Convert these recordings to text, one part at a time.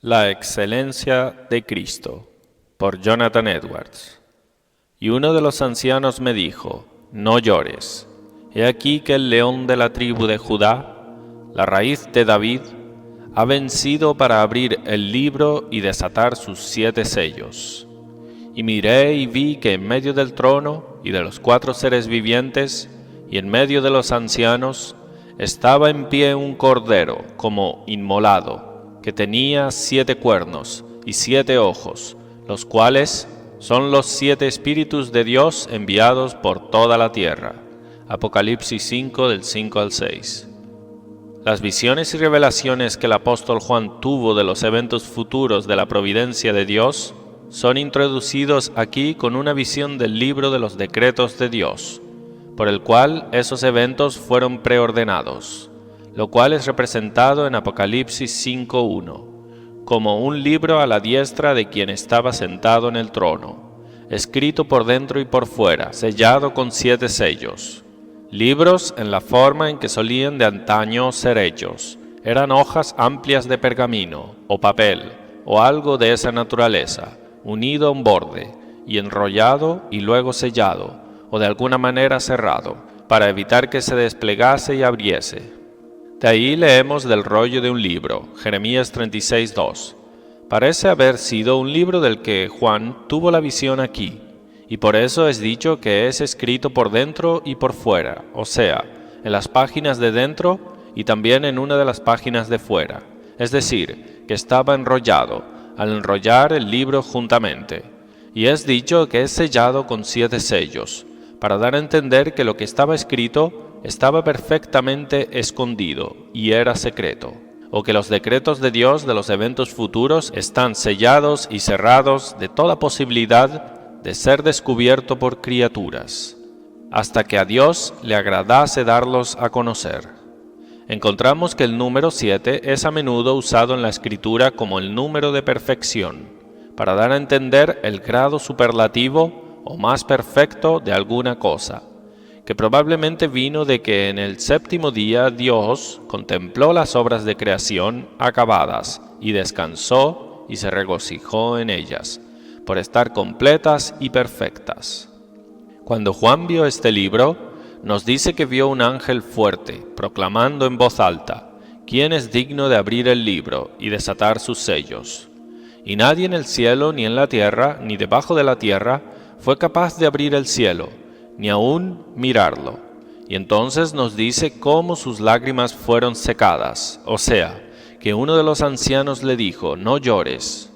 La excelencia de Cristo, por Jonathan Edwards. Y uno de los ancianos me dijo: no llores. He aquí que el león de la tribu de Judá, la raíz de David, ha vencido para abrir el libro y desatar sus 7 sellos. Y miré y vi que en medio del trono y de los 4 seres vivientes y en medio de los ancianos estaba en pie un cordero como inmolado, que tenía 7 cuernos y 7 ojos, los cuales son los 7 espíritus de Dios enviados por toda la tierra. Apocalipsis 5, del 5 al 6. Las visiones y revelaciones que el apóstol Juan tuvo de los eventos futuros de la providencia de Dios son introducidos aquí con una visión del libro de los decretos de Dios, por el cual esos eventos fueron preordenados, lo cual es representado en Apocalipsis 5:1, como un libro a la diestra de quien estaba sentado en el trono, escrito por dentro y por fuera, sellado con 7 sellos. Libros en la forma en que solían de antaño ser hechos. Eran hojas amplias de pergamino, o papel, o algo de esa naturaleza, unido a un borde, y enrollado y luego sellado, o de alguna manera cerrado, para evitar que se desplegase y abriese. De ahí leemos del rollo de un libro, Jeremías 36:2. Parece haber sido un libro del que Juan tuvo la visión aquí, y por eso es dicho que es escrito por dentro y por fuera, o sea, en las páginas de dentro y también en una de las páginas de fuera, es decir, que estaba enrollado, al enrollar el libro juntamente. Y es dicho que es sellado con 7 sellos, para dar a entender que lo que estaba escrito estaba perfectamente escondido y era secreto, o que los decretos de Dios de los eventos futuros están sellados y cerrados de toda posibilidad de ser descubierto por criaturas, hasta que a Dios le agradase darlos a conocer. Encontramos que el número 7 es a menudo usado en la Escritura como el número de perfección, para dar a entender el grado superlativo o más perfecto de alguna cosa, que probablemente vino de que en el 7º día Dios contempló las obras de creación acabadas y descansó y se regocijó en ellas, por estar completas y perfectas. Cuando Juan vio este libro, nos dice que vio un ángel fuerte, proclamando en voz alta: ¿quién es digno de abrir el libro y desatar sus sellos? Y nadie en el cielo, ni en la tierra, ni debajo de la tierra, fue capaz de abrir el cielo, ni aún mirarlo. Y entonces nos dice cómo sus lágrimas fueron secadas, o sea, que uno de los ancianos le dijo: no llores.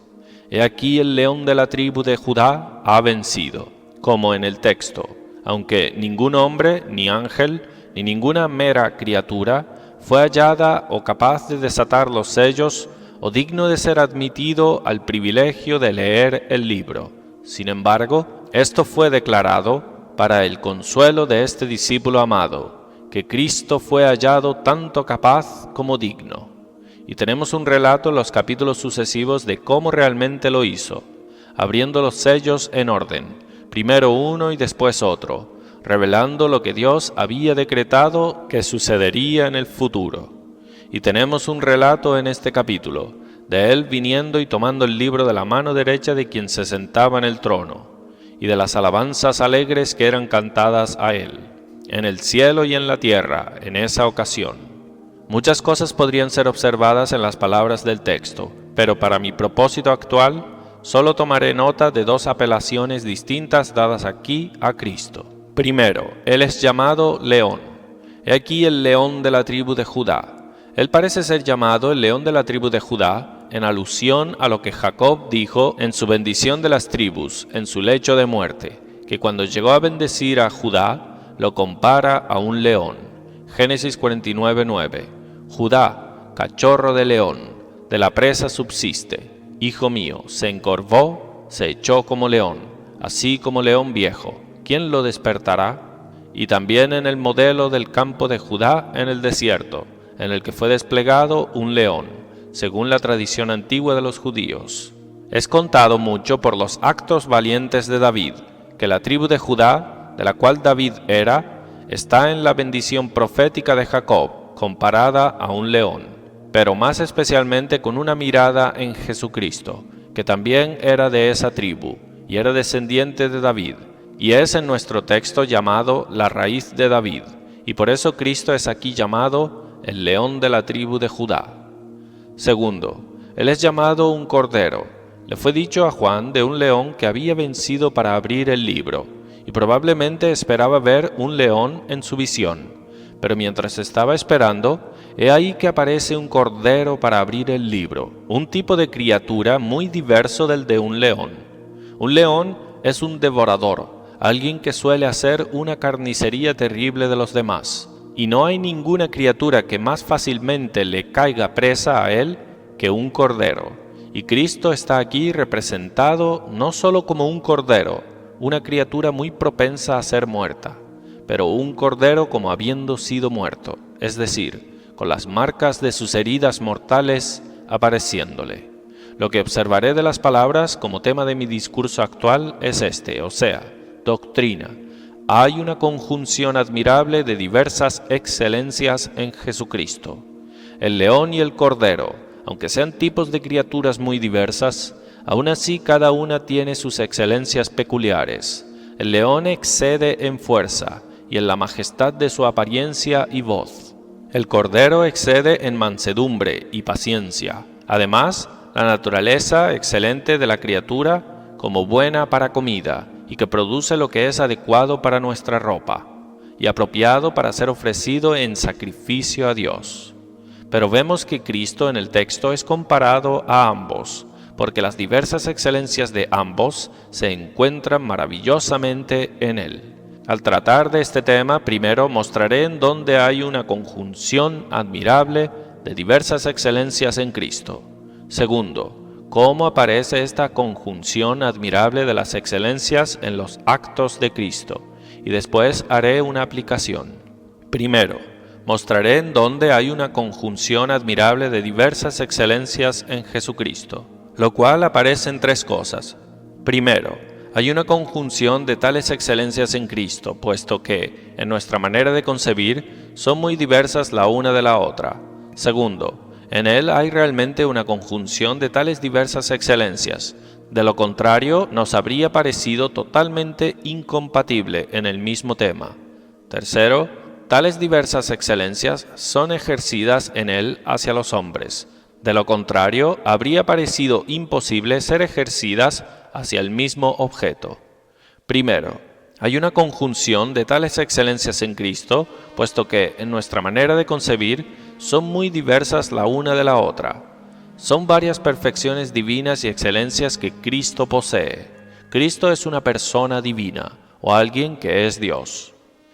He aquí el león de la tribu de Judá ha vencido, como en el texto, aunque ningún hombre, ni ángel, ni ninguna mera criatura fue hallada o capaz de desatar los sellos o digno de ser admitido al privilegio de leer el libro. Sin embargo, esto fue declarado para el consuelo de este discípulo amado, que Cristo fue hallado tanto capaz como digno. Y tenemos un relato en los capítulos sucesivos de cómo realmente lo hizo, abriendo los sellos en orden, primero uno y después otro, revelando lo que Dios había decretado que sucedería en el futuro. Y tenemos un relato en este capítulo, de él viniendo y tomando el libro de la mano derecha de quien se sentaba en el trono, y de las alabanzas alegres que eran cantadas a él, en el cielo y en la tierra, en esa ocasión. Muchas cosas podrían ser observadas en las palabras del texto, pero para mi propósito actual, solo tomaré nota de 2 apelaciones distintas dadas aquí a Cristo. Primero, Él es llamado León. He aquí el león de la tribu de Judá. Él parece ser llamado el león de la tribu de Judá en alusión a lo que Jacob dijo en su bendición de las tribus, en su lecho de muerte, que cuando llegó a bendecir a Judá, lo compara a un león. Génesis 49:9. Judá, cachorro de león, de la presa subsiste. Hijo mío, se encorvó, se echó como león, así como león viejo. ¿Quién lo despertará? Y también en el modelo del campo de Judá en el desierto, en el que fue desplegado un león, según la tradición antigua de los judíos. Es contado mucho por los actos valientes de David, que la tribu de Judá, de la cual David era, está en la bendición profética de Jacob, comparada a un león. pero más especialmente con una mirada en Jesucristo, que también era de esa tribu, y era descendiente de David, y es en nuestro texto llamado la raíz de David, y por eso Cristo es aquí llamado el león de la tribu de Judá. Segundo, Él es llamado un cordero. Le fue dicho a Juan de un león que había vencido para abrir el libro, y probablemente esperaba ver un león en su visión. Pero mientras estaba esperando, he ahí que aparece un cordero para abrir el libro, un tipo de criatura muy diverso del de un león. Un león es un devorador, alguien que suele hacer una carnicería terrible de los demás, y no hay ninguna criatura que más fácilmente le caiga presa a él que un cordero. Y Cristo está aquí representado no solo como un cordero, una criatura muy propensa a ser muerta, pero un cordero como habiendo sido muerto, es decir, con las marcas de sus heridas mortales apareciéndole. Lo que observaré de las palabras como tema de mi discurso actual es este, o sea, doctrina. Hay una conjunción admirable de diversas excelencias en Jesucristo. El león y el cordero, aunque sean tipos de criaturas muy diversas, aún así cada una tiene sus excelencias peculiares. El león excede en fuerza y en la majestad de su apariencia y voz. El cordero excede en mansedumbre y paciencia. Además, la naturaleza excelente de la criatura como buena para comida y que produce lo que es adecuado para nuestra ropa y apropiado para ser ofrecido en sacrificio a Dios. Pero vemos que Cristo en el texto es comparado a ambos, porque las diversas excelencias de ambos se encuentran maravillosamente en Él. Al tratar de este tema, primero mostraré en dónde hay una conjunción admirable de diversas excelencias en Cristo. Segundo, cómo aparece esta conjunción admirable de las excelencias en los actos de Cristo. Y después haré una aplicación. Primero, mostraré en dónde hay una conjunción admirable de diversas excelencias en Jesucristo, lo cual aparece en tres cosas. Primero, hay una conjunción de tales excelencias en Cristo, puesto que, en nuestra manera de concebir, son muy diversas la una de la otra. Segundo, en Él hay realmente una conjunción de tales diversas excelencias. De lo contrario, nos habría parecido totalmente incompatible en el mismo tema. Tercero, tales diversas excelencias son ejercidas en Él hacia los hombres. De lo contrario, habría parecido imposible ser ejercidas hacia el mismo objeto. Primero, hay una conjunción de tales excelencias en Cristo, puesto que, en nuestra manera de concebir, son muy diversas la una de la otra. Son varias perfecciones divinas y excelencias que Cristo posee. Cristo es una persona divina, o alguien que es Dios,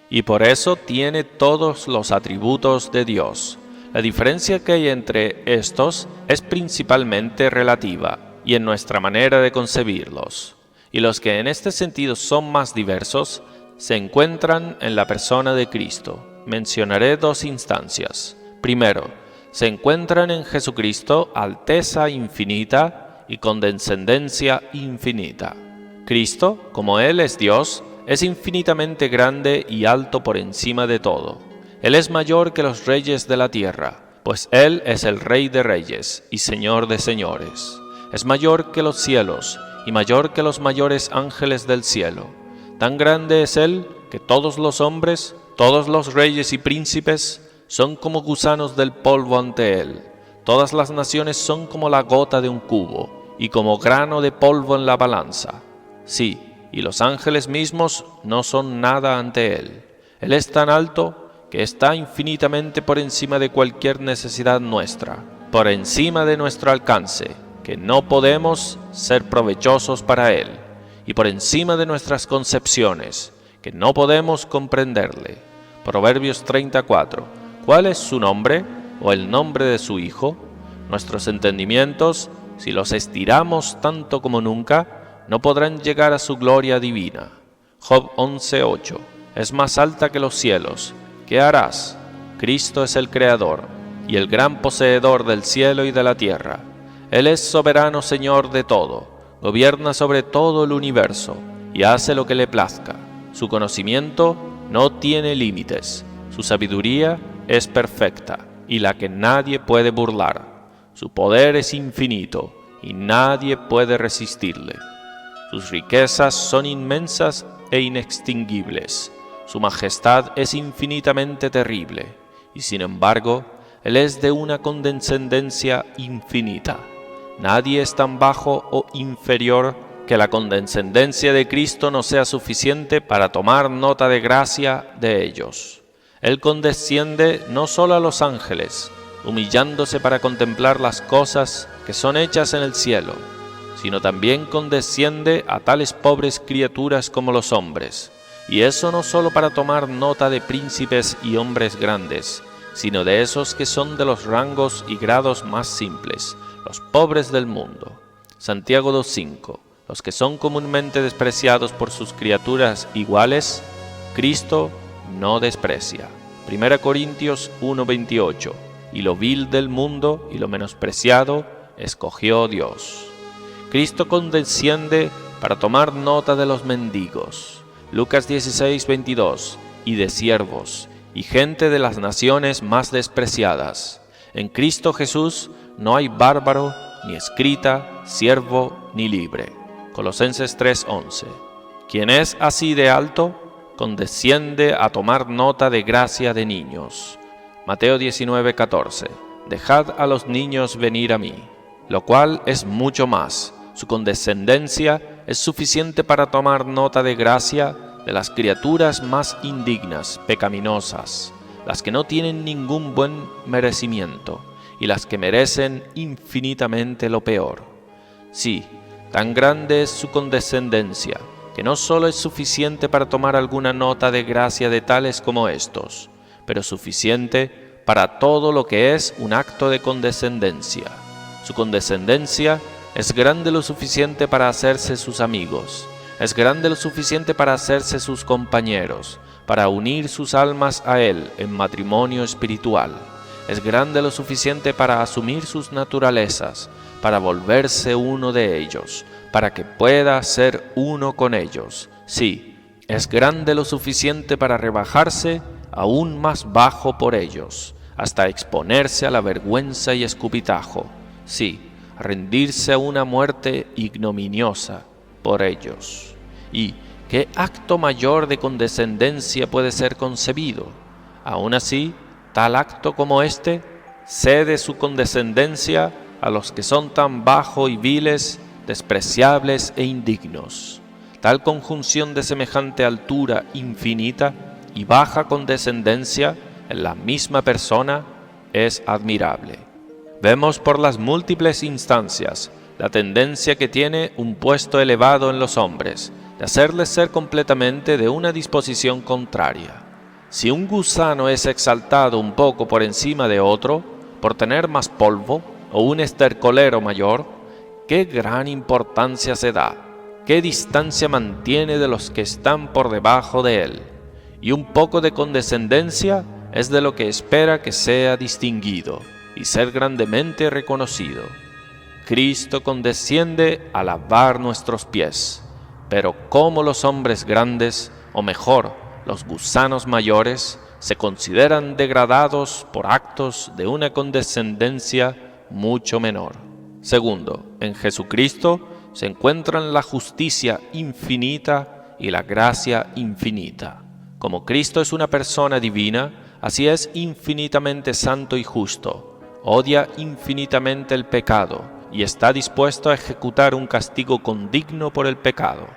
y por eso tiene todos los atributos de Dios. La diferencia que hay entre estos es principalmente relativa, y en nuestra manera de concebirlos. Y los que en este sentido son más diversos, se encuentran en la persona de Cristo. Mencionaré dos instancias. Primero, se encuentran en Jesucristo alteza infinita y condescendencia infinita. Cristo, como Él es Dios, es infinitamente grande y alto por encima de todo. Él es mayor que los reyes de la tierra, pues Él es el Rey de reyes y Señor de señores. Es mayor que los cielos y mayor que los mayores ángeles del cielo. Tan grande es Él que todos los hombres, todos los reyes y príncipes, son como gusanos del polvo ante Él. Todas las naciones son como la gota de un cubo, y como grano de polvo en la balanza. Sí, y los ángeles mismos no son nada ante Él. Él es tan alto que está infinitamente por encima de cualquier necesidad nuestra, por encima de nuestro alcance, que no podemos ser provechosos para Él, y por encima de nuestras concepciones, que no podemos comprenderle. Proverbios 34. ¿Cuál es su nombre o el nombre de su Hijo? Nuestros entendimientos, si los estiramos tanto como nunca, no podrán llegar a su gloria divina. Job 11:8. Es más alta que los cielos. ¿Qué harás? Cristo es el Creador y el gran poseedor del cielo y de la tierra. Él es soberano Señor de todo, gobierna sobre todo el universo y hace lo que le plazca. Su conocimiento no tiene límites, su sabiduría es perfecta y la que nadie puede burlar. Su poder es infinito y nadie puede resistirle. Sus riquezas son inmensas e inextinguibles. Su majestad es infinitamente terrible, y sin embargo, Él es de una condescendencia infinita. Nadie es tan bajo o inferior que la condescendencia de Cristo no sea suficiente para tomar nota de gracia de ellos. Él condesciende no solo a los ángeles, humillándose para contemplar las cosas que son hechas en el cielo, sino también condesciende a tales pobres criaturas como los hombres, y eso no solo para tomar nota de príncipes y hombres grandes, sino de esos que son de los rangos y grados más simples, los pobres del mundo. Santiago 2:5. Los que son comúnmente despreciados por sus criaturas iguales, Cristo no desprecia. 1 Corintios 1:28. Y lo vil del mundo y lo menospreciado escogió Dios. Cristo condesciende para tomar nota de los mendigos. Lucas 16:22. Y de siervos, y gente de las naciones más despreciadas. En Cristo Jesús no hay bárbaro, ni escrita, siervo, ni libre. Colosenses 3:11. Quien es así de alto, condesciende a tomar nota de gracia de niños. Mateo 19:14. Dejad a los niños venir a mí, lo cual es mucho más. Su condescendencia es suficiente para tomar nota de gracia de las criaturas más indignas, pecaminosas, las que no tienen ningún buen merecimiento y las que merecen infinitamente lo peor. Sí, tan grande es su condescendencia, que no solo es suficiente para tomar alguna nota de gracia de tales como estos, pero suficiente para todo lo que es un acto de condescendencia. Su condescendencia es grande lo suficiente para hacerse sus amigos, es grande lo suficiente para hacerse sus compañeros, para unir sus almas a Él en matrimonio espiritual. Es grande lo suficiente para asumir sus naturalezas, para volverse uno de ellos, para que pueda ser uno con ellos. Sí, es grande lo suficiente para rebajarse aún más bajo por ellos, hasta exponerse a la vergüenza y escupitajo. Sí, rendirse a una muerte ignominiosa por ellos. ¿Y qué acto mayor de condescendencia puede ser concebido? Aún así, tal acto como este cede su condescendencia a los que son tan bajos y viles, despreciables e indignos. Tal conjunción de semejante altura infinita y baja condescendencia en la misma persona es admirable. Vemos por las múltiples instancias la tendencia que tiene un puesto elevado en los hombres, de hacerles ser completamente de una disposición contraria. Si un gusano es exaltado un poco por encima de otro, por tener más polvo, o un estercolero mayor, qué gran importancia se da, qué distancia mantiene de los que están por debajo de él, y un poco de condescendencia es de lo que espera que sea distinguido y ser grandemente reconocido. Cristo condesciende a lavar nuestros pies, pero como los hombres grandes, o mejor, los gusanos mayores, se consideran degradados por actos de una condescendencia mucho menor. Segundo, en Jesucristo se encuentran la justicia infinita y la gracia infinita. Como Cristo es una persona divina, así es infinitamente santo y justo, odia infinitamente el pecado y está dispuesto a ejecutar un castigo condigno por el pecado.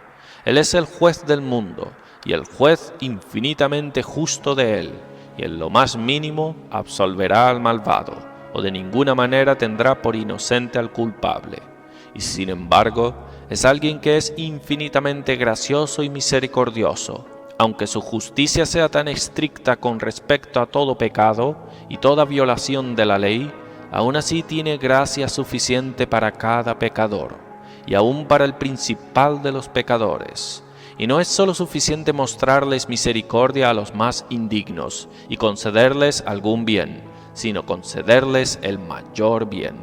Él es el juez del mundo y el juez infinitamente justo de él, y en lo más mínimo absolverá al malvado, o de ninguna manera tendrá por inocente al culpable. Y sin embargo, es alguien que es infinitamente gracioso y misericordioso. Aunque su justicia sea tan estricta con respecto a todo pecado y toda violación de la ley, aún así tiene gracia suficiente para cada pecador, y aún para el principal de los pecadores. Y no es solo suficiente mostrarles misericordia a los más indignos y concederles algún bien, sino concederles el mayor bien.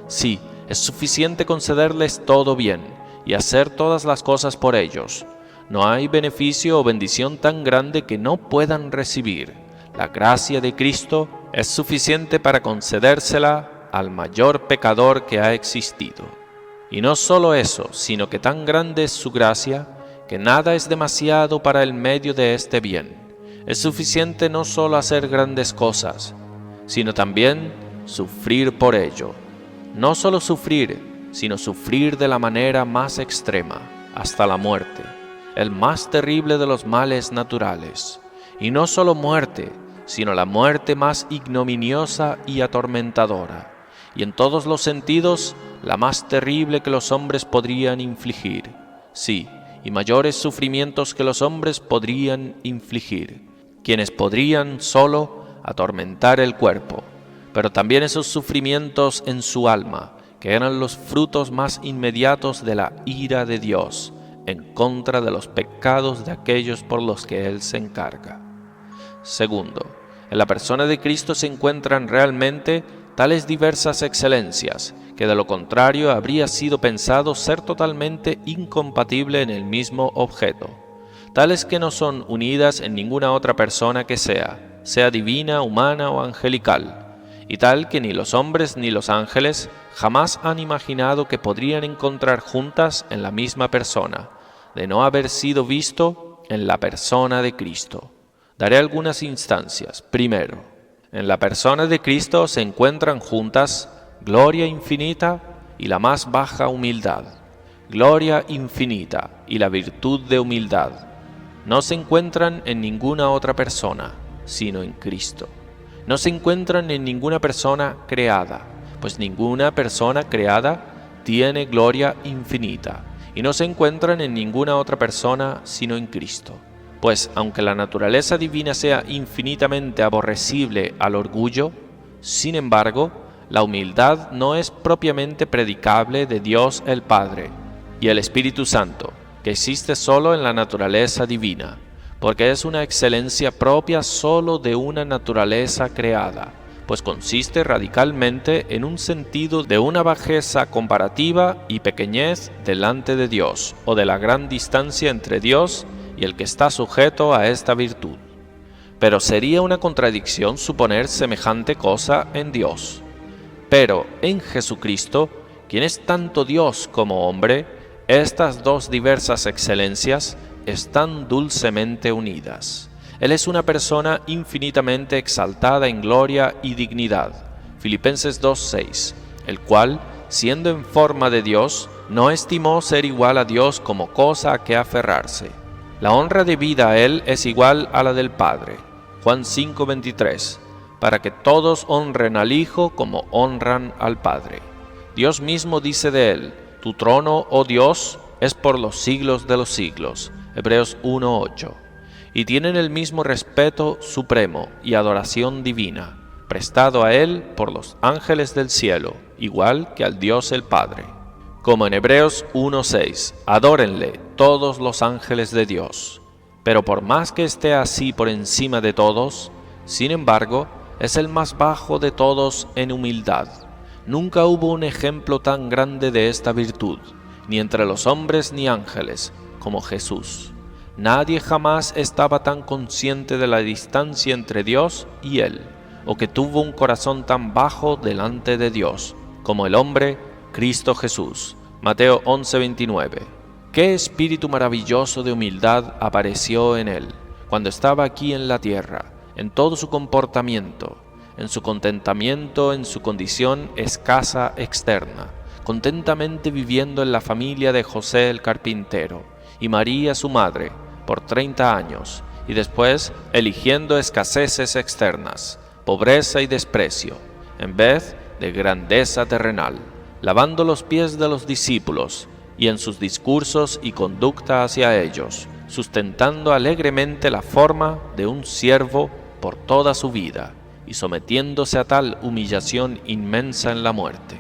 Sí, es suficiente concederles todo bien y hacer todas las cosas por ellos. No hay beneficio o bendición tan grande que no puedan recibir. La gracia de Cristo es suficiente para concedérsela al mayor pecador que ha existido. Y no solo eso, sino que tan grande es su gracia, que nada es demasiado para el medio de este bien. Es suficiente no solo hacer grandes cosas, sino también sufrir por ello. No solo sufrir, sino sufrir de la manera más extrema, hasta la muerte, el más terrible de los males naturales. Y no solo muerte, sino la muerte más ignominiosa y atormentadora, y en todos los sentidos la más terrible que los hombres podrían infligir. Sí, y mayores sufrimientos que los hombres podrían infligir, quienes podrían solo atormentar el cuerpo, pero también esos sufrimientos en su alma, que eran los frutos más inmediatos de la ira de Dios en contra de los pecados de aquellos por los que Él se encarga. Segundo, en la persona de Cristo se encuentran realmente tales diversas excelencias, que de lo contrario habría sido pensado ser totalmente incompatible en el mismo objeto, tales que no son unidas en ninguna otra persona que sea divina, humana o angelical, y tal que ni los hombres ni los ángeles jamás han imaginado que podrían encontrar juntas en la misma persona, de no haber sido visto en la persona de Cristo. Daré algunas instancias. Primero, en la persona de Cristo se encuentran juntas gloria infinita y la más baja humildad, gloria infinita y la virtud de humildad. No se encuentran en ninguna otra persona, sino en Cristo. No se encuentran en ninguna persona creada, pues ninguna persona creada tiene gloria infinita, y no se encuentran en ninguna otra persona sino en Cristo. Pues aunque la naturaleza divina sea infinitamente aborrecible al orgullo, sin embargo, la humildad no es propiamente predicable de Dios el Padre y el Espíritu Santo, que existe solo en la naturaleza divina, porque es una excelencia propia solo de una naturaleza creada, pues consiste radicalmente en un sentido de una bajeza comparativa y pequeñez delante de Dios, o de la gran distancia entre Dios y el que está sujeto a esta virtud. Pero sería una contradicción suponer semejante cosa en Dios. Pero en Jesucristo, quien es tanto Dios como hombre, estas dos diversas excelencias están dulcemente unidas. Él es una persona infinitamente exaltada en gloria y dignidad, Filipenses 2:6, el cual, siendo en forma de Dios, no estimó ser igual a Dios como cosa a que aferrarse. La honra debida a Él es igual a la del Padre, Juan 5:23, para que todos honren al Hijo como honran al Padre. Dios mismo dice de Él: tu trono, oh Dios, es por los siglos de los siglos, Hebreos 1:8. Y tienen el mismo respeto supremo y adoración divina, prestado a Él por los ángeles del cielo, igual que al Dios el Padre. Como en Hebreos 1:6, adórenle todos los ángeles de Dios. Pero por más que esté así por encima de todos, sin embargo, es el más bajo de todos en humildad. Nunca hubo un ejemplo tan grande de esta virtud, ni entre los hombres ni ángeles, como Jesús. Nadie jamás estaba tan consciente de la distancia entre Dios y Él, o que tuvo un corazón tan bajo delante de Dios, como el hombre Cristo Jesús. Mateo 11:29. Qué espíritu maravilloso de humildad apareció en Él, cuando estaba aquí en la tierra, en todo su comportamiento, en su contentamiento, en su condición escasa externa, contentamente viviendo en la familia de José el carpintero y María su madre por 30 años, y después eligiendo escaseces externas, pobreza y desprecio, en vez de grandeza terrenal, lavando los pies de los discípulos, y en sus discursos y conducta hacia ellos, sustentando alegremente la forma de un siervo por toda su vida, y sometiéndose a tal humillación inmensa en la muerte.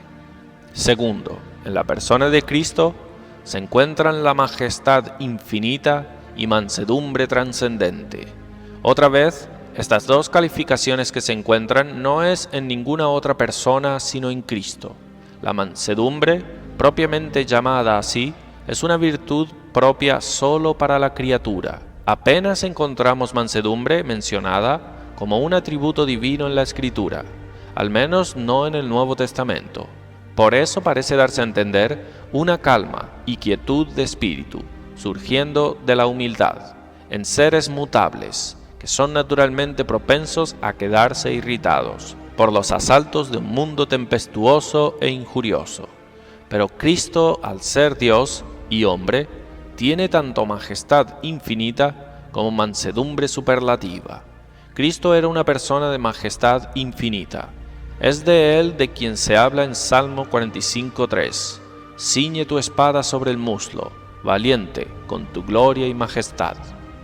Segundo, en la persona de Cristo se encuentran la majestad infinita y mansedumbre trascendente. Otra vez, estas dos calificaciones que se encuentran no es en ninguna otra persona sino en Cristo. La mansedumbre, propiamente llamada así, es una virtud propia solo para la criatura. Apenas encontramos mansedumbre mencionada como un atributo divino en la Escritura, al menos no en el Nuevo Testamento. Por eso parece darse a entender una calma y quietud de espíritu, surgiendo de la humildad, en seres mutables, que son naturalmente propensos a quedarse irritados por los asaltos de un mundo tempestuoso e injurioso. Pero Cristo, al ser Dios y hombre, tiene tanto majestad infinita como mansedumbre superlativa. Cristo era una persona de majestad infinita. Es de él de quien se habla en Salmo 45:3. Ciñe tu espada sobre el muslo, valiente, con tu gloria y majestad.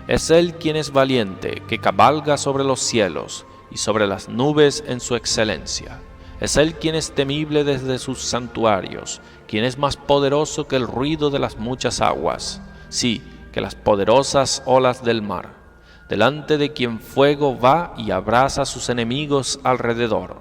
Es él quien es valiente, que cabalga sobre los cielos y sobre las nubes en su excelencia. Es él quien es temible desde sus santuarios, quien es más poderoso que el ruido de las muchas aguas, sí, que las poderosas olas del mar, delante de quien fuego va y abrasa a sus enemigos alrededor,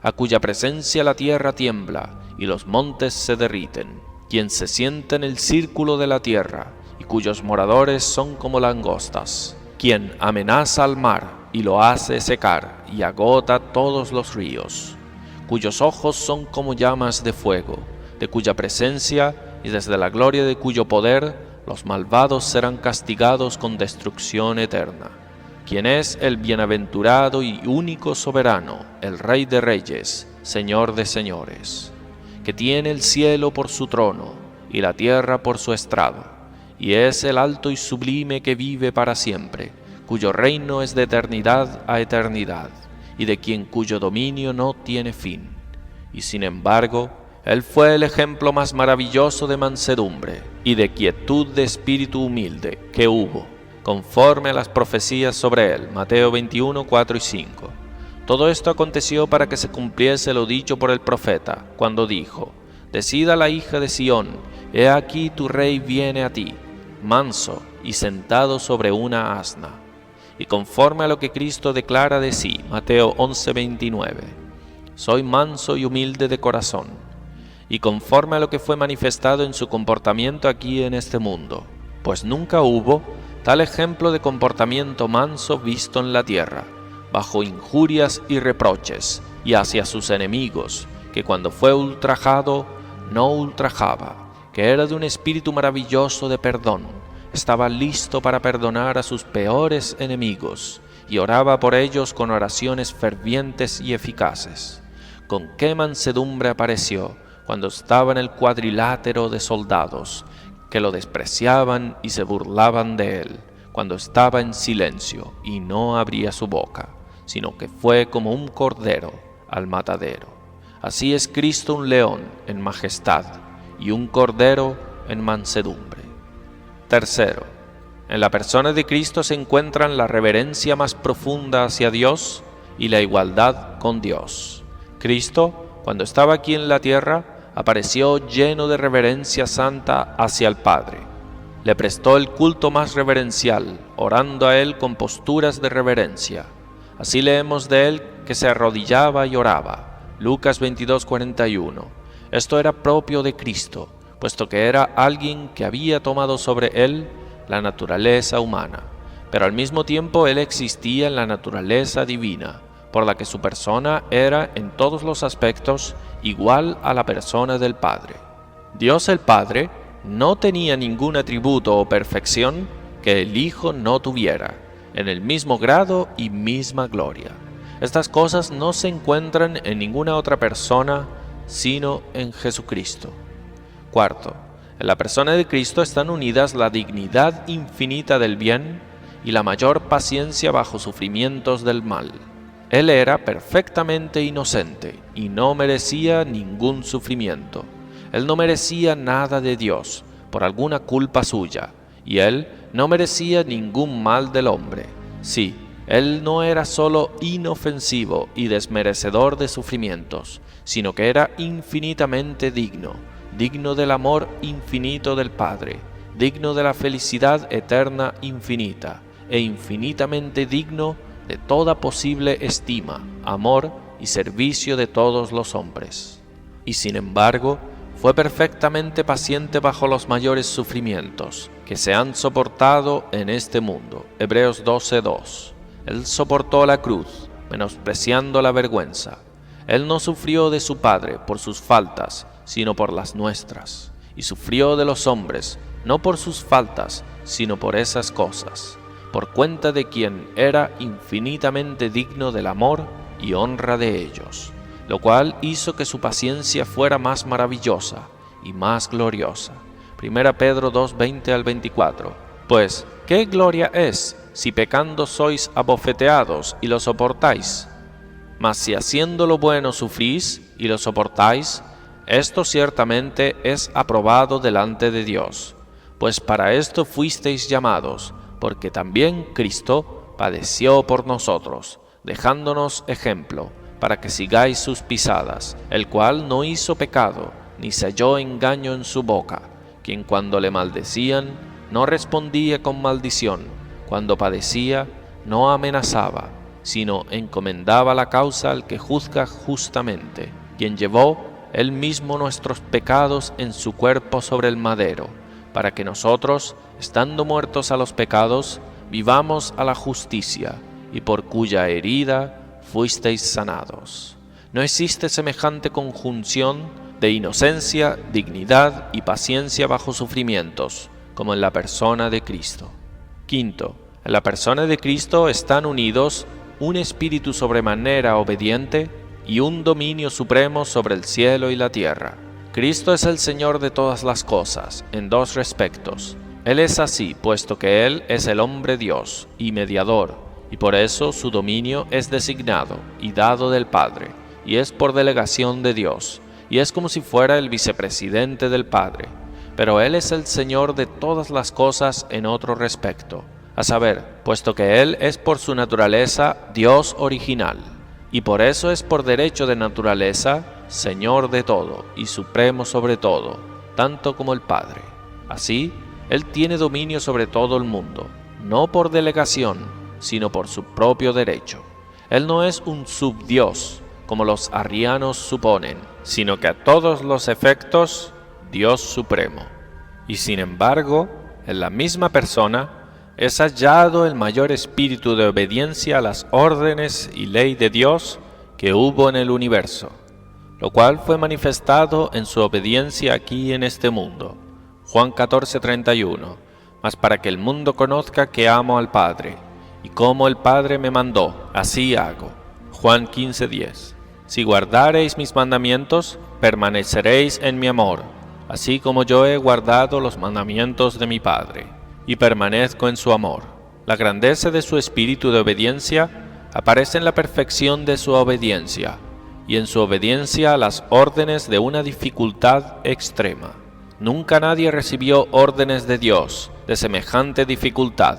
a cuya presencia la tierra tiembla y los montes se derriten, quien se sienta en el círculo de la tierra y cuyos moradores son como langostas, quien amenaza al mar y lo hace secar y agota todos los ríos, cuyos ojos son como llamas de fuego, de cuya presencia y desde la gloria de cuyo poder los malvados serán castigados con destrucción eterna, quien es el bienaventurado y único soberano, el Rey de Reyes, Señor de Señores, que tiene el cielo por su trono y la tierra por su estrado, y es el alto y sublime que vive para siempre, cuyo reino es de eternidad a eternidad, y de quien cuyo dominio no tiene fin. Y sin embargo, él fue el ejemplo más maravilloso de mansedumbre y de quietud de espíritu humilde que hubo, conforme a las profecías sobre él, Mateo 21, 4 y 5. Todo esto aconteció para que se cumpliese lo dicho por el profeta, cuando dijo: Decida la hija de Sión, he aquí tu rey viene a ti, manso y sentado sobre una asna. Y conforme a lo que Cristo declara de sí, Mateo 11:29, soy manso y humilde de corazón, y conforme a lo que fue manifestado en su comportamiento aquí en este mundo, pues nunca hubo tal ejemplo de comportamiento manso visto en la tierra, bajo injurias y reproches, y hacia sus enemigos, que cuando fue ultrajado, no ultrajaba, que era de un espíritu maravilloso de perdón, estaba listo para perdonar a sus peores enemigos, y oraba por ellos con oraciones fervientes y eficaces. Con qué mansedumbre apareció cuando estaba en el cuadrilátero de soldados, que lo despreciaban y se burlaban de él, cuando estaba en silencio y no abría su boca, sino que fue como un cordero al matadero. Así es Cristo un león en majestad y un cordero en mansedumbre. Tercero, en la persona de Cristo se encuentran la reverencia más profunda hacia Dios y la igualdad con Dios. Cristo, cuando estaba aquí en la tierra, apareció lleno de reverencia santa hacia el Padre. Le prestó el culto más reverencial, orando a Él con posturas de reverencia. Así leemos de Él que se arrodillaba y oraba. Lucas 22:41. Esto era propio de Cristo, puesto que era alguien que había tomado sobre Él la naturaleza humana, pero al mismo tiempo Él existía en la naturaleza divina, por la que su persona era en todos los aspectos igual a la persona del Padre. Dios el Padre no tenía ningún atributo o perfección que el Hijo no tuviera, en el mismo grado y misma gloria. Estas cosas no se encuentran en ninguna otra persona sino en Jesucristo. Cuarto, en la persona de Cristo están unidas la dignidad infinita del bien y la mayor paciencia bajo sufrimientos del mal. Él era perfectamente inocente y no merecía ningún sufrimiento. Él no merecía nada de Dios por alguna culpa suya, y él no merecía ningún mal del hombre. Sí, él no era solo inofensivo y desmerecedor de sufrimientos, sino que era infinitamente digno del amor infinito del Padre, digno de la felicidad eterna infinita, e infinitamente digno de toda posible estima, amor y servicio de todos los hombres. Y sin embargo, fue perfectamente paciente bajo los mayores sufrimientos que se han soportado en este mundo. Hebreos 12:2. Él soportó la cruz, menospreciando la vergüenza. Él no sufrió de su Padre por sus faltas, sino por las nuestras, y sufrió de los hombres, no por sus faltas, sino por esas cosas, por cuenta de quien era infinitamente digno del amor y honra de ellos, lo cual hizo que su paciencia fuera más maravillosa y más gloriosa. 1 Pedro 2, 20 al 24. Pues, ¿qué gloria es si pecando sois abofeteados y lo soportáis? Mas si haciendo lo bueno sufrís y lo soportáis, esto ciertamente es aprobado delante de Dios. Pues para esto fuisteis llamados, porque también Cristo padeció por nosotros, dejándonos ejemplo, para que sigáis sus pisadas, el cual no hizo pecado, ni se halló engaño en su boca, quien cuando le maldecían, no respondía con maldición, cuando padecía, no amenazaba, sino encomendaba la causa al que juzga justamente, quien llevó él mismo nuestros pecados en su cuerpo sobre el madero, para que nosotros, estando muertos a los pecados, vivamos a la justicia, y por cuya herida fuisteis sanados. No existe semejante conjunción de inocencia, dignidad y paciencia bajo sufrimientos, como en la persona de Cristo. Quinto, en la persona de Cristo están unidos un espíritu sobremanera obediente y un dominio supremo sobre el cielo y la tierra. Cristo es el Señor de todas las cosas, en dos respectos. Él es así, puesto que Él es el hombre Dios y mediador, y por eso su dominio es designado y dado del Padre, y es por delegación de Dios, y es como si fuera el vicepresidente del Padre. Pero Él es el Señor de todas las cosas en otro respecto, a saber, puesto que Él es por su naturaleza Dios original, y por eso es por derecho de naturaleza Señor de todo y supremo sobre todo, tanto como el Padre. Así, Él tiene dominio sobre todo el mundo, no por delegación, sino por su propio derecho. Él no es un subdios, como los arrianos suponen, sino que a todos los efectos, Dios supremo. Y sin embargo, en la misma persona, es hallado el mayor espíritu de obediencia a las órdenes y ley de Dios que hubo en el universo, lo cual fue manifestado en su obediencia aquí en este mundo. Juan 14:31. Mas para que el mundo conozca que amo al Padre, y como el Padre me mandó, así hago. Juan 15:10. Si guardareis mis mandamientos, permaneceréis en mi amor, así como yo he guardado los mandamientos de mi Padre, y permanezco en su amor. La grandeza de su espíritu de obediencia aparece en la perfección de su obediencia, y en su obediencia a las órdenes de una dificultad extrema. Nunca nadie recibió órdenes de Dios de semejante dificultad,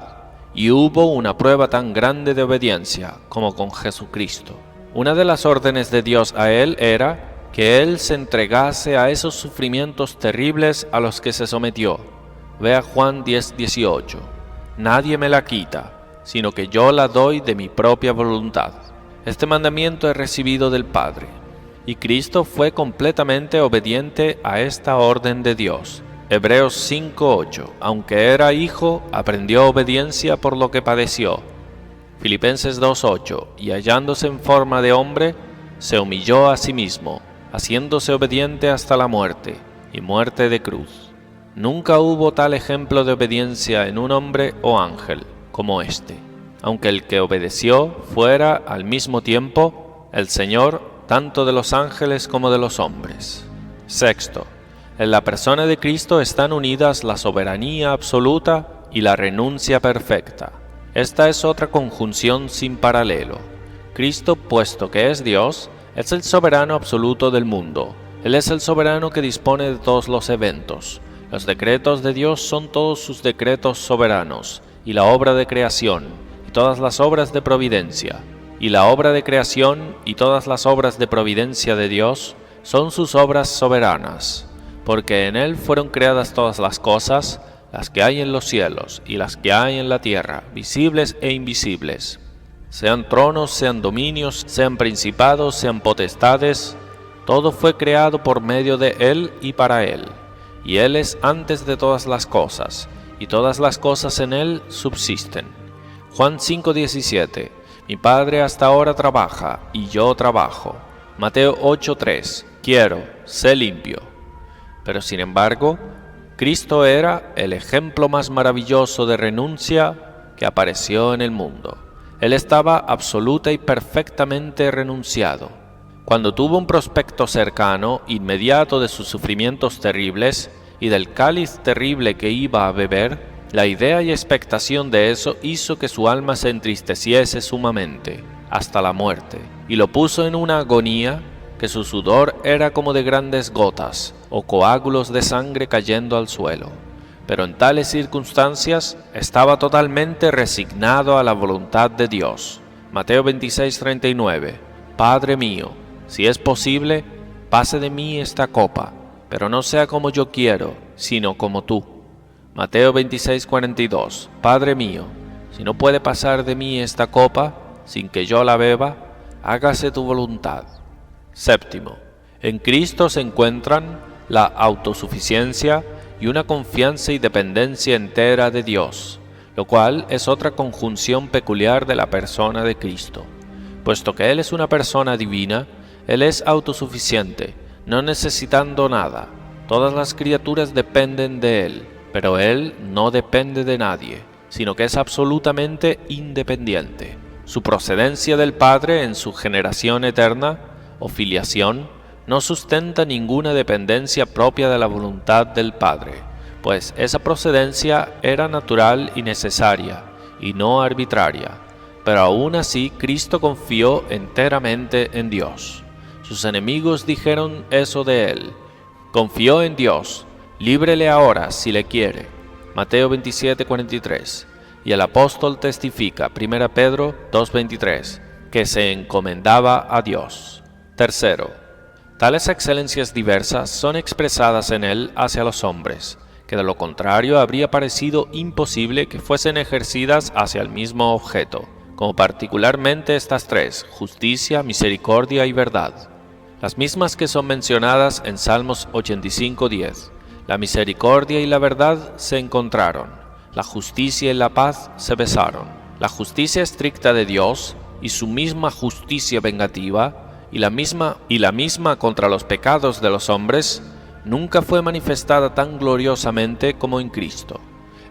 y hubo una prueba tan grande de obediencia como con Jesucristo. Una de las órdenes de Dios a Él era que Él se entregase a esos sufrimientos terribles a los que se sometió. Vea Juan 10:18. Nadie me la quita, sino que yo la doy de mi propia voluntad. Este mandamiento he recibido del Padre. Y Cristo fue completamente obediente a esta orden de Dios. Hebreos 5:8. Aunque era hijo, aprendió obediencia por lo que padeció. Filipenses 2:8. Y hallándose en forma de hombre, se humilló a sí mismo, haciéndose obediente hasta la muerte, y muerte de cruz. Nunca hubo tal ejemplo de obediencia en un hombre o ángel como este, aunque el que obedeció fuera al mismo tiempo el Señor tanto de los ángeles como de los hombres. Sexto, en la persona de Cristo están unidas la soberanía absoluta y la renuncia perfecta. Esta es otra conjunción sin paralelo. Cristo, puesto que es Dios, es el soberano absoluto del mundo. Él es el soberano que dispone de todos los eventos. Los decretos de Dios son todos sus decretos soberanos, y la obra de creación, y todas las obras de providencia. Y la obra de creación y todas las obras de providencia de Dios son sus obras soberanas, porque en Él fueron creadas todas las cosas, las que hay en los cielos y las que hay en la tierra, visibles e invisibles. Sean tronos, sean dominios, sean principados, sean potestades, todo fue creado por medio de Él y para Él. Y Él es antes de todas las cosas, y todas las cosas en Él subsisten. Juan 5:17. Mi Padre hasta ahora trabaja y yo trabajo. Mateo 8:3. Quiero, sé limpio. Pero sin embargo, Cristo era el ejemplo más maravilloso de renuncia que apareció en el mundo. Él estaba absoluta y perfectamente renunciado. Cuando tuvo un prospecto cercano, inmediato de sus sufrimientos terribles y del cáliz terrible que iba a beber, la idea y expectación de eso hizo que su alma se entristeciese sumamente, hasta la muerte, y lo puso en una agonía que su sudor era como de grandes gotas o coágulos de sangre cayendo al suelo. Pero en tales circunstancias estaba totalmente resignado a la voluntad de Dios. Mateo 26:39. Padre mío, si es posible, pase de mí esta copa, pero no sea como yo quiero, sino como tú. Mateo 26:42. Padre mío, si no puede pasar de mí esta copa, sin que yo la beba, hágase tu voluntad. Séptimo, en Cristo se encuentran la autosuficiencia y una confianza y dependencia entera de Dios, lo cual es otra conjunción peculiar de la persona de Cristo. Puesto que Él es una persona divina, Él es autosuficiente, no necesitando nada. Todas las criaturas dependen de Él, pero Él no depende de nadie, sino que es absolutamente independiente. Su procedencia del Padre en su generación eterna o filiación no sustenta ninguna dependencia propia de la voluntad del Padre, pues esa procedencia era natural y necesaria, y no arbitraria. Pero aún así Cristo confió enteramente en Dios. Sus enemigos dijeron eso de Él. Confió en Dios, líbrele ahora si le quiere. Mateo 27:43. Y el apóstol testifica, 1 Pedro 2:23, que se encomendaba a Dios. Tercero, tales excelencias diversas son expresadas en Él hacia los hombres, que de lo contrario habría parecido imposible que fuesen ejercidas hacia el mismo objeto, como particularmente estas tres: justicia, misericordia y verdad. Las mismas que son mencionadas en Salmos 85:10. La misericordia y la verdad se encontraron, la justicia y la paz se besaron. La justicia estricta de Dios y su misma justicia vengativa, y la misma contra los pecados de los hombres, nunca fue manifestada tan gloriosamente como en Cristo.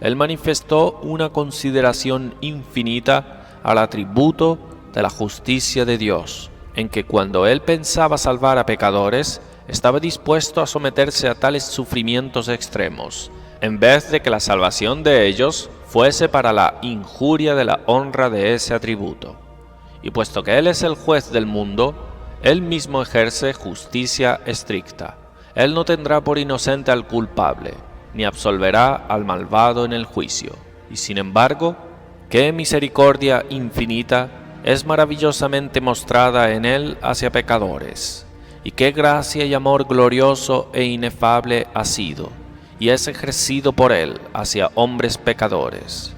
Él manifestó una consideración infinita al atributo de la justicia de Dios, en que cuando Él pensaba salvar a pecadores, estaba dispuesto a someterse a tales sufrimientos extremos, en vez de que la salvación de ellos fuese para la injuria de la honra de ese atributo. Y puesto que Él es el juez del mundo, Él mismo ejerce justicia estricta. Él no tendrá por inocente al culpable, ni absolverá al malvado en el juicio. Y sin embargo, qué misericordia infinita es maravillosamente mostrada en Él hacia pecadores, y qué gracia y amor glorioso e inefable ha sido, y es ejercido por Él hacia hombres pecadores.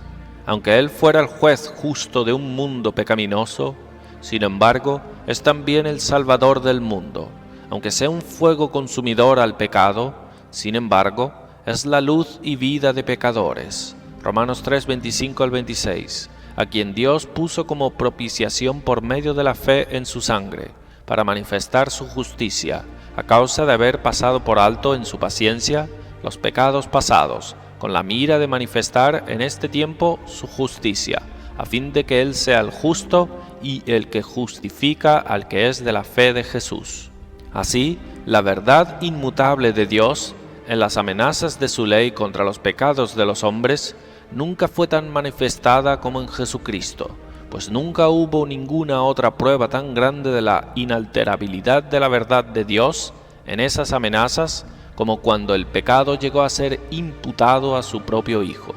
Aunque Él fuera el juez justo de un mundo pecaminoso, sin embargo, es también el Salvador del mundo. Aunque sea un fuego consumidor al pecado, sin embargo, es la luz y vida de pecadores. Romanos 3:25-26, a quien Dios puso como propiciación por medio de la fe en su sangre, para manifestar su justicia, a causa de haber pasado por alto en su paciencia los pecados pasados, con la mira de manifestar en este tiempo su justicia, a fin de que Él sea el justo y el que justifica al que es de la fe de Jesús. Así, la verdad inmutable de Dios, en las amenazas de su ley contra los pecados de los hombres, nunca fue tan manifestada como en Jesucristo, pues nunca hubo ninguna otra prueba tan grande de la inalterabilidad de la verdad de Dios en esas amenazas como cuando el pecado llegó a ser imputado a su propio Hijo.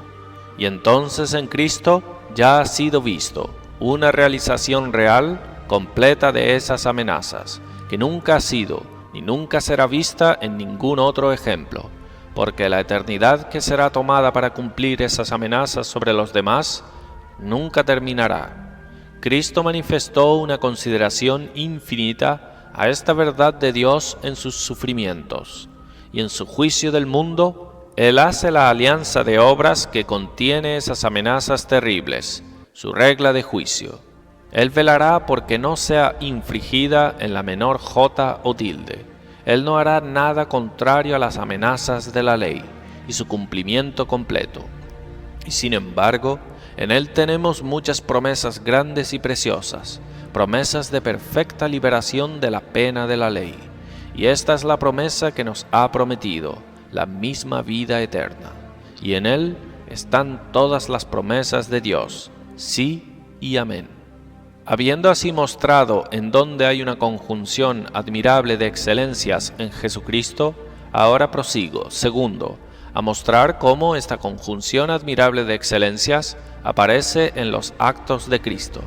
Y entonces en Cristo ya ha sido visto una realización real, completa de esas amenazas, que nunca ha sido ni nunca será vista en ningún otro ejemplo, porque la eternidad que será tomada para cumplir esas amenazas sobre los demás nunca terminará. Cristo manifestó una consideración infinita a esta verdad de Dios en sus sufrimientos, y en su juicio del mundo, Él hace la alianza de obras que contiene esas amenazas terribles, su regla de juicio. Él velará porque no sea infringida en la menor jota o tilde. Él no hará nada contrario a las amenazas de la ley y su cumplimiento completo. Y sin embargo, en Él tenemos muchas promesas grandes y preciosas, promesas de perfecta liberación de la pena de la ley. Y esta es la promesa que nos ha prometido, la misma vida eterna. Y en Él están todas las promesas de Dios, sí y amén. Habiendo así mostrado en dónde hay una conjunción admirable de excelencias en Jesucristo, ahora prosigo, segundo, a mostrar cómo esta conjunción admirable de excelencias aparece en los actos de Cristo.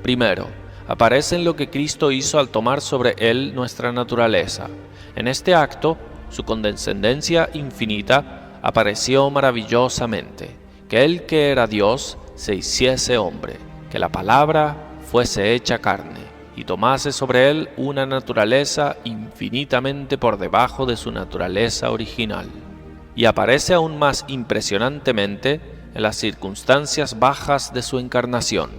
Primero, aparece en lo que Cristo hizo al tomar sobre Él nuestra naturaleza. En este acto, su condescendencia infinita apareció maravillosamente, que Él que era Dios se hiciese hombre, que la palabra fuese hecha carne, y tomase sobre Él una naturaleza infinitamente por debajo de su naturaleza original. Y aparece aún más impresionantemente en las circunstancias bajas de su encarnación.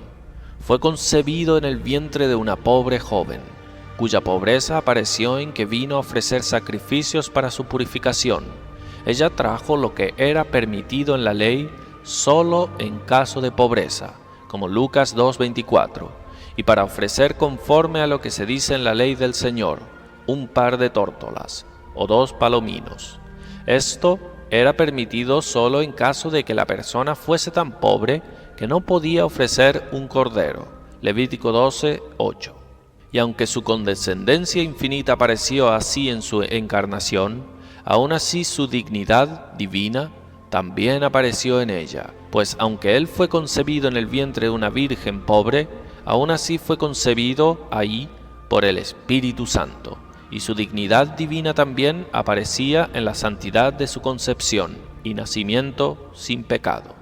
Fue concebido en el vientre de una pobre joven, cuya pobreza apareció en que vino a ofrecer sacrificios para su purificación. Ella trajo lo que era permitido en la ley solo en caso de pobreza, como Lucas 2:24, y para ofrecer conforme a lo que se dice en la ley del Señor, un par de tórtolas o 2 palominos. Esto era permitido solo en caso de que la persona fuese tan pobre que no podía ofrecer un cordero. Levítico 12:8. Y aunque su condescendencia infinita apareció así en su encarnación, aún así su dignidad divina también apareció en ella, pues aunque Él fue concebido en el vientre de una virgen pobre, aún así fue concebido ahí por el Espíritu Santo, y su dignidad divina también aparecía en la santidad de su concepción y nacimiento sin pecado.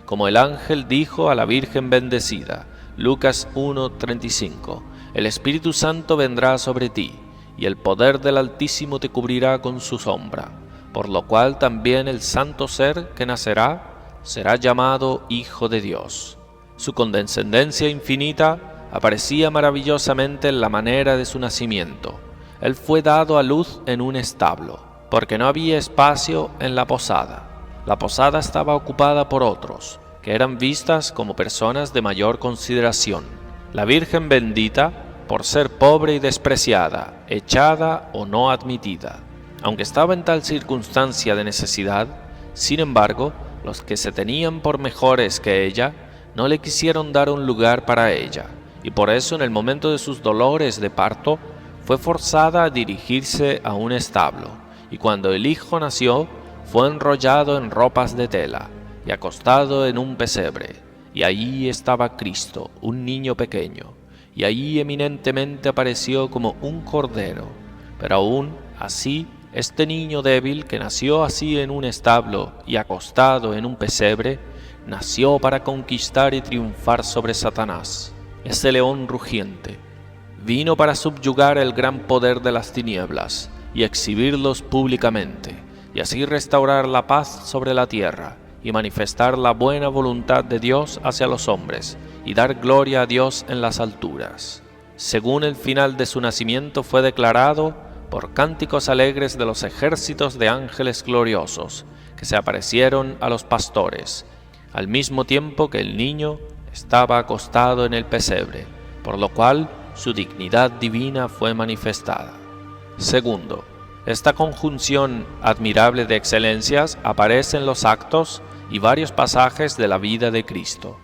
Como el ángel dijo a la Virgen bendecida, Lucas 1:35, el Espíritu Santo vendrá sobre ti, y el poder del Altísimo te cubrirá con su sombra, por lo cual también el santo ser que nacerá será llamado Hijo de Dios. Su condescendencia infinita aparecía maravillosamente en la manera de su nacimiento. Él fue dado a luz en un establo, porque no había espacio en la posada. La posada estaba ocupada por otros, que eran vistas como personas de mayor consideración. La Virgen bendita, por ser pobre y despreciada, echada o no admitida. Aunque estaba en tal circunstancia de necesidad, sin embargo, los que se tenían por mejores que ella, no le quisieron dar un lugar para ella, y por eso en el momento de sus dolores de parto, fue forzada a dirigirse a un establo, y cuando el hijo nació, fue enrollado en ropas de tela, y acostado en un pesebre, y allí estaba Cristo, un niño pequeño, y allí eminentemente apareció como un cordero, pero aún así, este niño débil que nació así en un establo y acostado en un pesebre, nació para conquistar y triunfar sobre Satanás, ese león rugiente. Vino para subyugar el gran poder de las tinieblas y exhibirlos públicamente, y así restaurar la paz sobre la tierra y manifestar la buena voluntad de Dios hacia los hombres y dar gloria a Dios en las alturas. Según el final de su nacimiento fue declarado por cánticos alegres de los ejércitos de ángeles gloriosos que se aparecieron a los pastores, al mismo tiempo que el niño estaba acostado en el pesebre, por lo cual su dignidad divina fue manifestada. Segundo, esta conjunción admirable de excelencias aparece en los actos y varios pasajes de la vida de Cristo.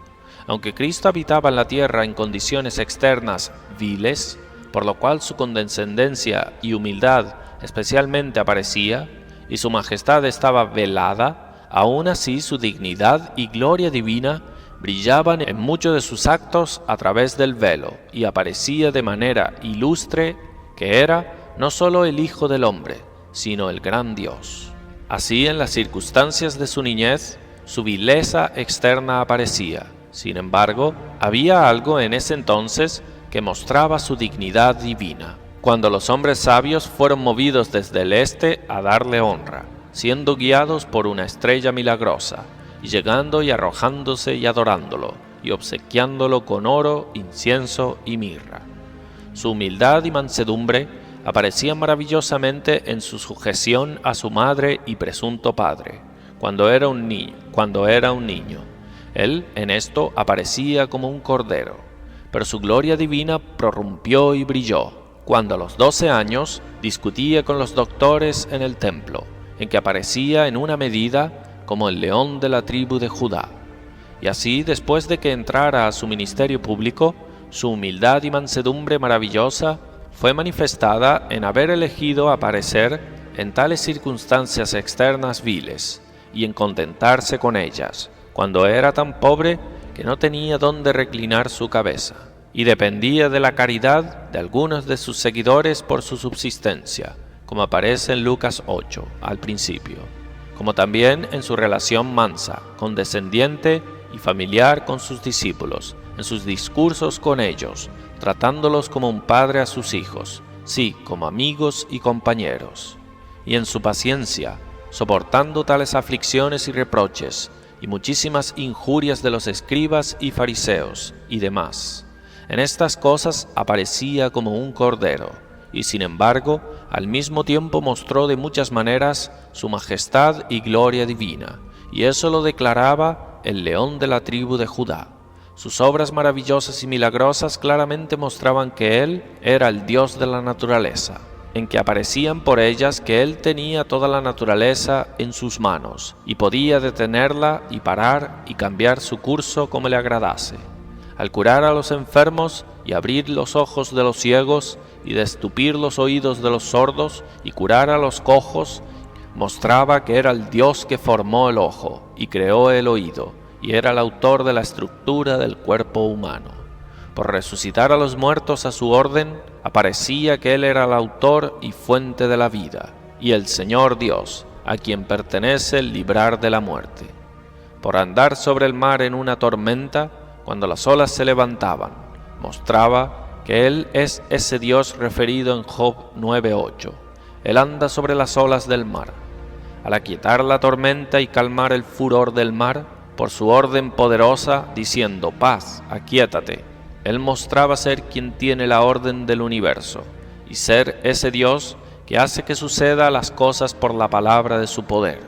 Aunque Cristo habitaba en la tierra en condiciones externas viles, por lo cual su condescendencia y humildad especialmente aparecía, y su majestad estaba velada, aún así su dignidad y gloria divina brillaban en muchos de sus actos a través del velo, y aparecía de manera ilustre que era no solo el Hijo del Hombre, sino el gran Dios. Así, en las circunstancias de su niñez, su vileza externa aparecía. Sin embargo, había algo en ese entonces que mostraba su dignidad divina. Cuando los hombres sabios fueron movidos desde el este a darle honra, siendo guiados por una estrella milagrosa, y llegando y arrojándose y adorándolo, y obsequiándolo con oro, incienso y mirra. Su humildad y mansedumbre aparecían maravillosamente en su sujeción a su madre y presunto padre, cuando era un niño. Él en esto aparecía como un cordero, pero su gloria divina prorrumpió y brilló, cuando a los 12 años discutía con los doctores en el templo, en que aparecía en una medida como el león de la tribu de Judá. Y así, después de que entrara a su ministerio público, su humildad y mansedumbre maravillosa fue manifestada en haber elegido aparecer en tales circunstancias externas viles y en contentarse con ellas, cuando era tan pobre que no tenía dónde reclinar su cabeza, y dependía de la caridad de algunos de sus seguidores por su subsistencia, como aparece en Lucas 8 al principio, como también en su relación mansa, condescendiente y familiar con sus discípulos, en sus discursos con ellos, tratándolos como un padre a sus hijos, sí, como amigos y compañeros, y en su paciencia, soportando tales aflicciones y reproches, y muchísimas injurias de los escribas y fariseos, y demás. En estas cosas aparecía como un cordero, y sin embargo, al mismo tiempo mostró de muchas maneras su majestad y gloria divina, y eso lo declaraba el león de la tribu de Judá. Sus obras maravillosas y milagrosas claramente mostraban que Él era el Dios de la naturaleza, en que aparecían por ellas que Él tenía toda la naturaleza en sus manos, y podía detenerla y parar y cambiar su curso como le agradase. Al curar a los enfermos y abrir los ojos de los ciegos y destupir los oídos de los sordos y curar a los cojos, mostraba que era el Dios que formó el ojo y creó el oído, y era el autor de la estructura del cuerpo humano. Por resucitar a los muertos a su orden, aparecía que Él era el autor y fuente de la vida, y el Señor Dios, a quien pertenece el librar de la muerte. Por andar sobre el mar en una tormenta, cuando las olas se levantaban, mostraba que Él es ese Dios referido en Job 9:8. Él anda sobre las olas del mar. Al aquietar la tormenta y calmar el furor del mar, por su orden poderosa, diciendo: paz, aquíétate, Él mostraba ser quien tiene la orden del universo, y ser ese Dios que hace que suceda las cosas por la palabra de su poder,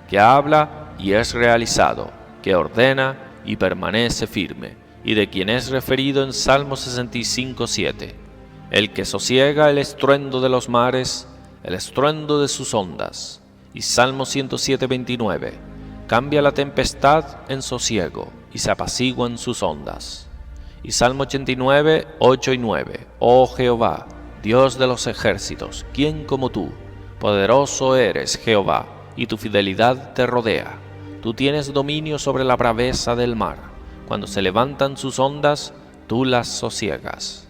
que habla y es realizado, que ordena y permanece firme, y de quien es referido en Salmo 65:7, el que sosiega el estruendo de los mares, el estruendo de sus ondas, y Salmo 107:29, cambia la tempestad en sosiego y se apaciguan sus ondas. Y Salmo 89, 8 y 9. Oh Jehová, Dios de los ejércitos, ¿quién como tú? Poderoso eres, Jehová, y tu fidelidad te rodea. Tú tienes dominio sobre la braveza del mar. Cuando se levantan sus ondas, tú las sosiegas.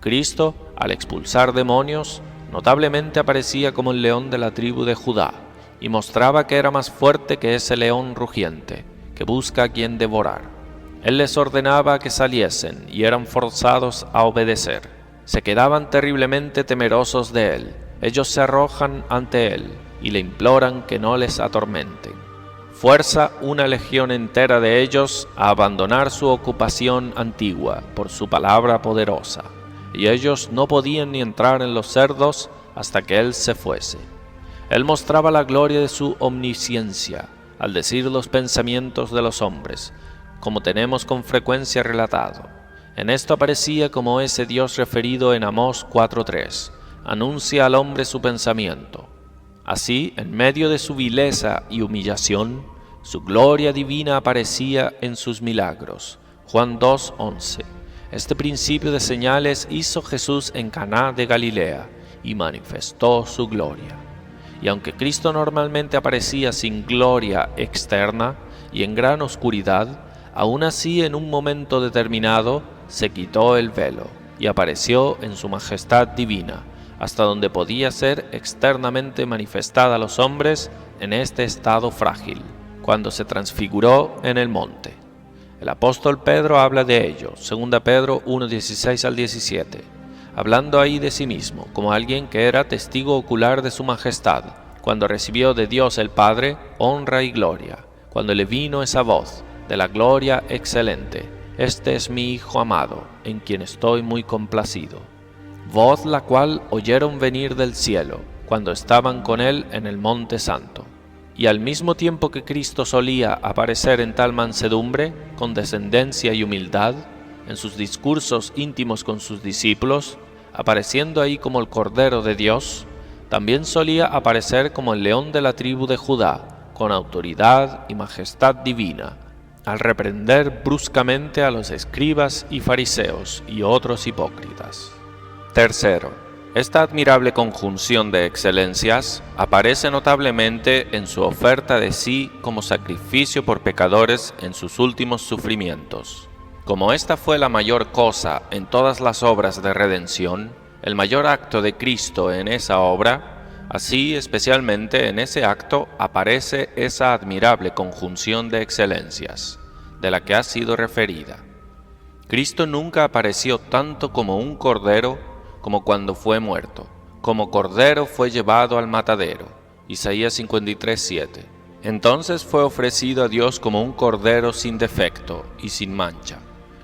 Cristo, al expulsar demonios, notablemente aparecía como el león de la tribu de Judá, y mostraba que era más fuerte que ese león rugiente, que busca a quien devorar. Él les ordenaba que saliesen, y eran forzados a obedecer. Se quedaban terriblemente temerosos de él. Ellos se arrojan ante él, y le imploran que no les atormenten. Fuerza una legión entera de ellos a abandonar su ocupación antigua por su palabra poderosa, y ellos no podían ni entrar en los cerdos hasta que él se fuese. Él mostraba la gloria de su omnisciencia al decir los pensamientos de los hombres, como tenemos con frecuencia relatado. En esto aparecía como ese Dios referido en Amós 4:3, anuncia al hombre su pensamiento. Así, en medio de su vileza y humillación, su gloria divina aparecía en sus milagros. Juan 2:11. Este principio de señales hizo Jesús en Caná de Galilea y manifestó su gloria. Y aunque Cristo normalmente aparecía sin gloria externa y en gran oscuridad, aún así en un momento determinado se quitó el velo y apareció en su majestad divina, hasta donde podía ser externamente manifestada a los hombres en este estado frágil, cuando se transfiguró en el monte. El apóstol Pedro habla de ello, 2 Pedro 1:16 al 17, hablando ahí de sí mismo, como alguien que era testigo ocular de su majestad, cuando recibió de Dios el Padre honra y gloria, cuando le vino esa voz de la gloria excelente, Este es mi Hijo amado, en quien estoy muy complacido. Voz la cual oyeron venir del cielo, cuando estaban con él en el Monte Santo. Y al mismo tiempo que Cristo solía aparecer en tal mansedumbre, condescendencia y humildad, en sus discursos íntimos con sus discípulos, apareciendo ahí como el Cordero de Dios, también solía aparecer como el león de la tribu de Judá, con autoridad y majestad divina, al reprender bruscamente a los escribas y fariseos y otros hipócritas. Tercero, esta admirable conjunción de excelencias aparece notablemente en su oferta de sí como sacrificio por pecadores en sus últimos sufrimientos. Como esta fue la mayor cosa en todas las obras de redención, el mayor acto de Cristo en esa obra, así especialmente en ese acto aparece esa admirable conjunción de excelencias, de la que ha sido referida. Cristo nunca apareció tanto como un cordero como cuando fue muerto. Como cordero fue llevado al matadero. Isaías 53:7. Entonces fue ofrecido a Dios como un cordero sin defecto y sin mancha.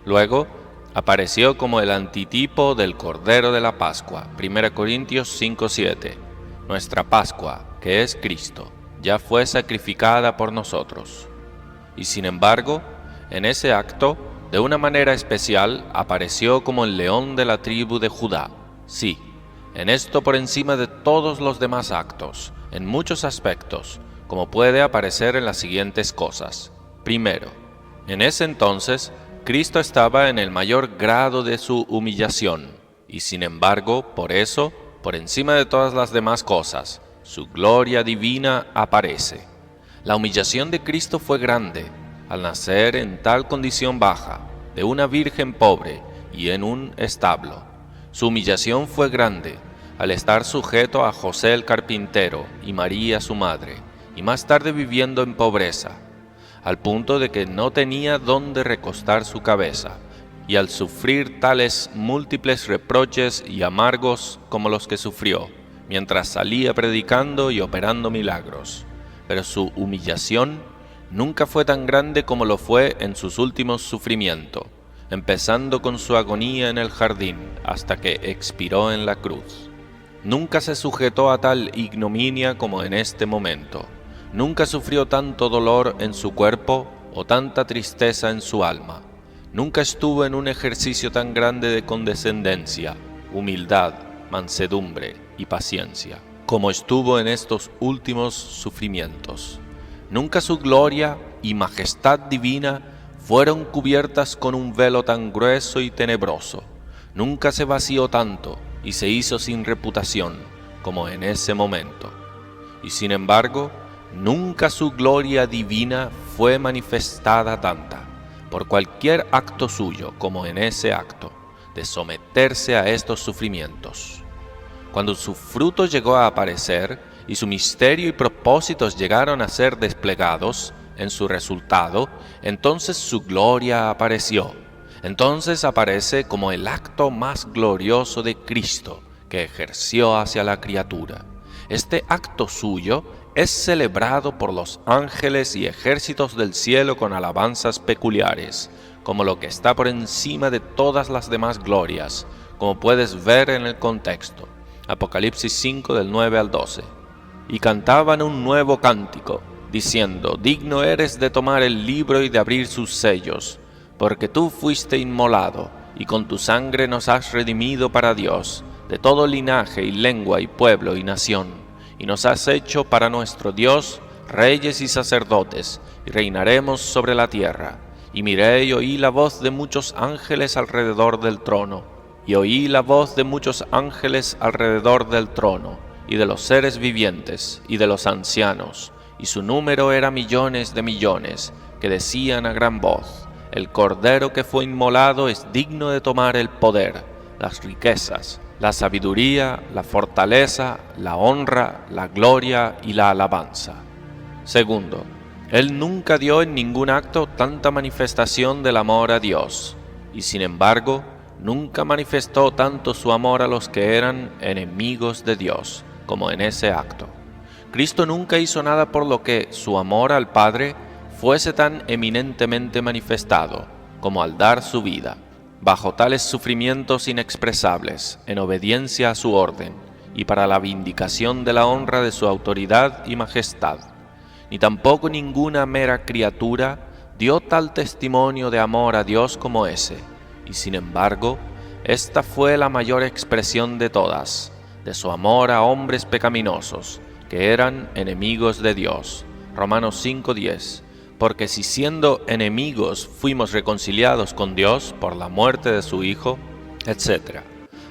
Luego apareció como el antitipo del Cordero de la Pascua, 1 Corintios 5:7. Nuestra Pascua, que es Cristo, ya fue sacrificada por nosotros. Y sin embargo, en ese acto, de una manera especial, apareció como el león de la tribu de Judá. Sí, en esto por encima de todos los demás actos, en muchos aspectos, como puede aparecer en las siguientes cosas. Primero, en ese entonces, Cristo estaba en el mayor grado de su humillación, y sin embargo, por eso, por encima de todas las demás cosas, su gloria divina aparece. La humillación de Cristo fue grande, al nacer en tal condición baja, de una virgen pobre y en un establo. Su humillación fue grande, al estar sujeto a José el carpintero y María su madre, y más tarde viviendo en pobreza, al punto de que no tenía dónde recostar su cabeza, y al sufrir tales múltiples reproches y amargos como los que sufrió, mientras salía predicando y operando milagros. Pero su humillación nunca fue tan grande como lo fue en sus últimos sufrimientos, empezando con su agonía en el jardín hasta que expiró en la cruz. Nunca se sujetó a tal ignominia como en este momento. Nunca sufrió tanto dolor en su cuerpo o tanta tristeza en su alma. Nunca estuvo en un ejercicio tan grande de condescendencia, humildad, mansedumbre y paciencia, como estuvo en estos últimos sufrimientos. Nunca su gloria y majestad divina fueron cubiertas con un velo tan grueso y tenebroso. Nunca se vació tanto y se hizo sin reputación como en ese momento. Y sin embargo, nunca su gloria divina fue manifestada tanta, por cualquier acto suyo como en ese acto, de someterse a estos sufrimientos. Cuando su fruto llegó a aparecer y su misterio y propósitos llegaron a ser desplegados en su resultado, entonces su gloria apareció. Entonces aparece como el acto más glorioso de Cristo que ejerció hacia la criatura. Este acto suyo es celebrado por los ángeles y ejércitos del cielo con alabanzas peculiares, como lo que está por encima de todas las demás glorias, como puedes ver en el contexto. Apocalipsis 5 del 9 al 12. Y cantaban un nuevo cántico, diciendo: digno eres de tomar el libro y de abrir sus sellos, porque tú fuiste inmolado, y con tu sangre nos has redimido para Dios, de todo linaje y lengua y pueblo y nación, y nos has hecho para nuestro Dios reyes y sacerdotes, y reinaremos sobre la tierra. Y miré y oí la voz de muchos ángeles alrededor del trono, y oí la voz de muchos ángeles alrededor del trono, y de los seres vivientes, y de los ancianos, y su número era millones de millones, que decían a gran voz: el Cordero que fue inmolado es digno de tomar el poder, las riquezas, la sabiduría, la fortaleza, la honra, la gloria y la alabanza. Segundo, Él nunca dio en ningún acto tanta manifestación del amor a Dios, y sin embargo, nunca manifestó tanto su amor a los que eran enemigos de Dios, como en ese acto. Cristo nunca hizo nada por lo que su amor al Padre fuese tan eminentemente manifestado, como al dar su vida, bajo tales sufrimientos inexpresables, en obediencia a su orden, y para la vindicación de la honra de su autoridad y majestad. Ni tampoco ninguna mera criatura dio tal testimonio de amor a Dios como ese, y sin embargo, esta fue la mayor expresión de todas, de su amor a hombres pecaminosos, que eran enemigos de Dios. Romanos 5:10. Porque si siendo enemigos fuimos reconciliados con Dios por la muerte de su Hijo, etc.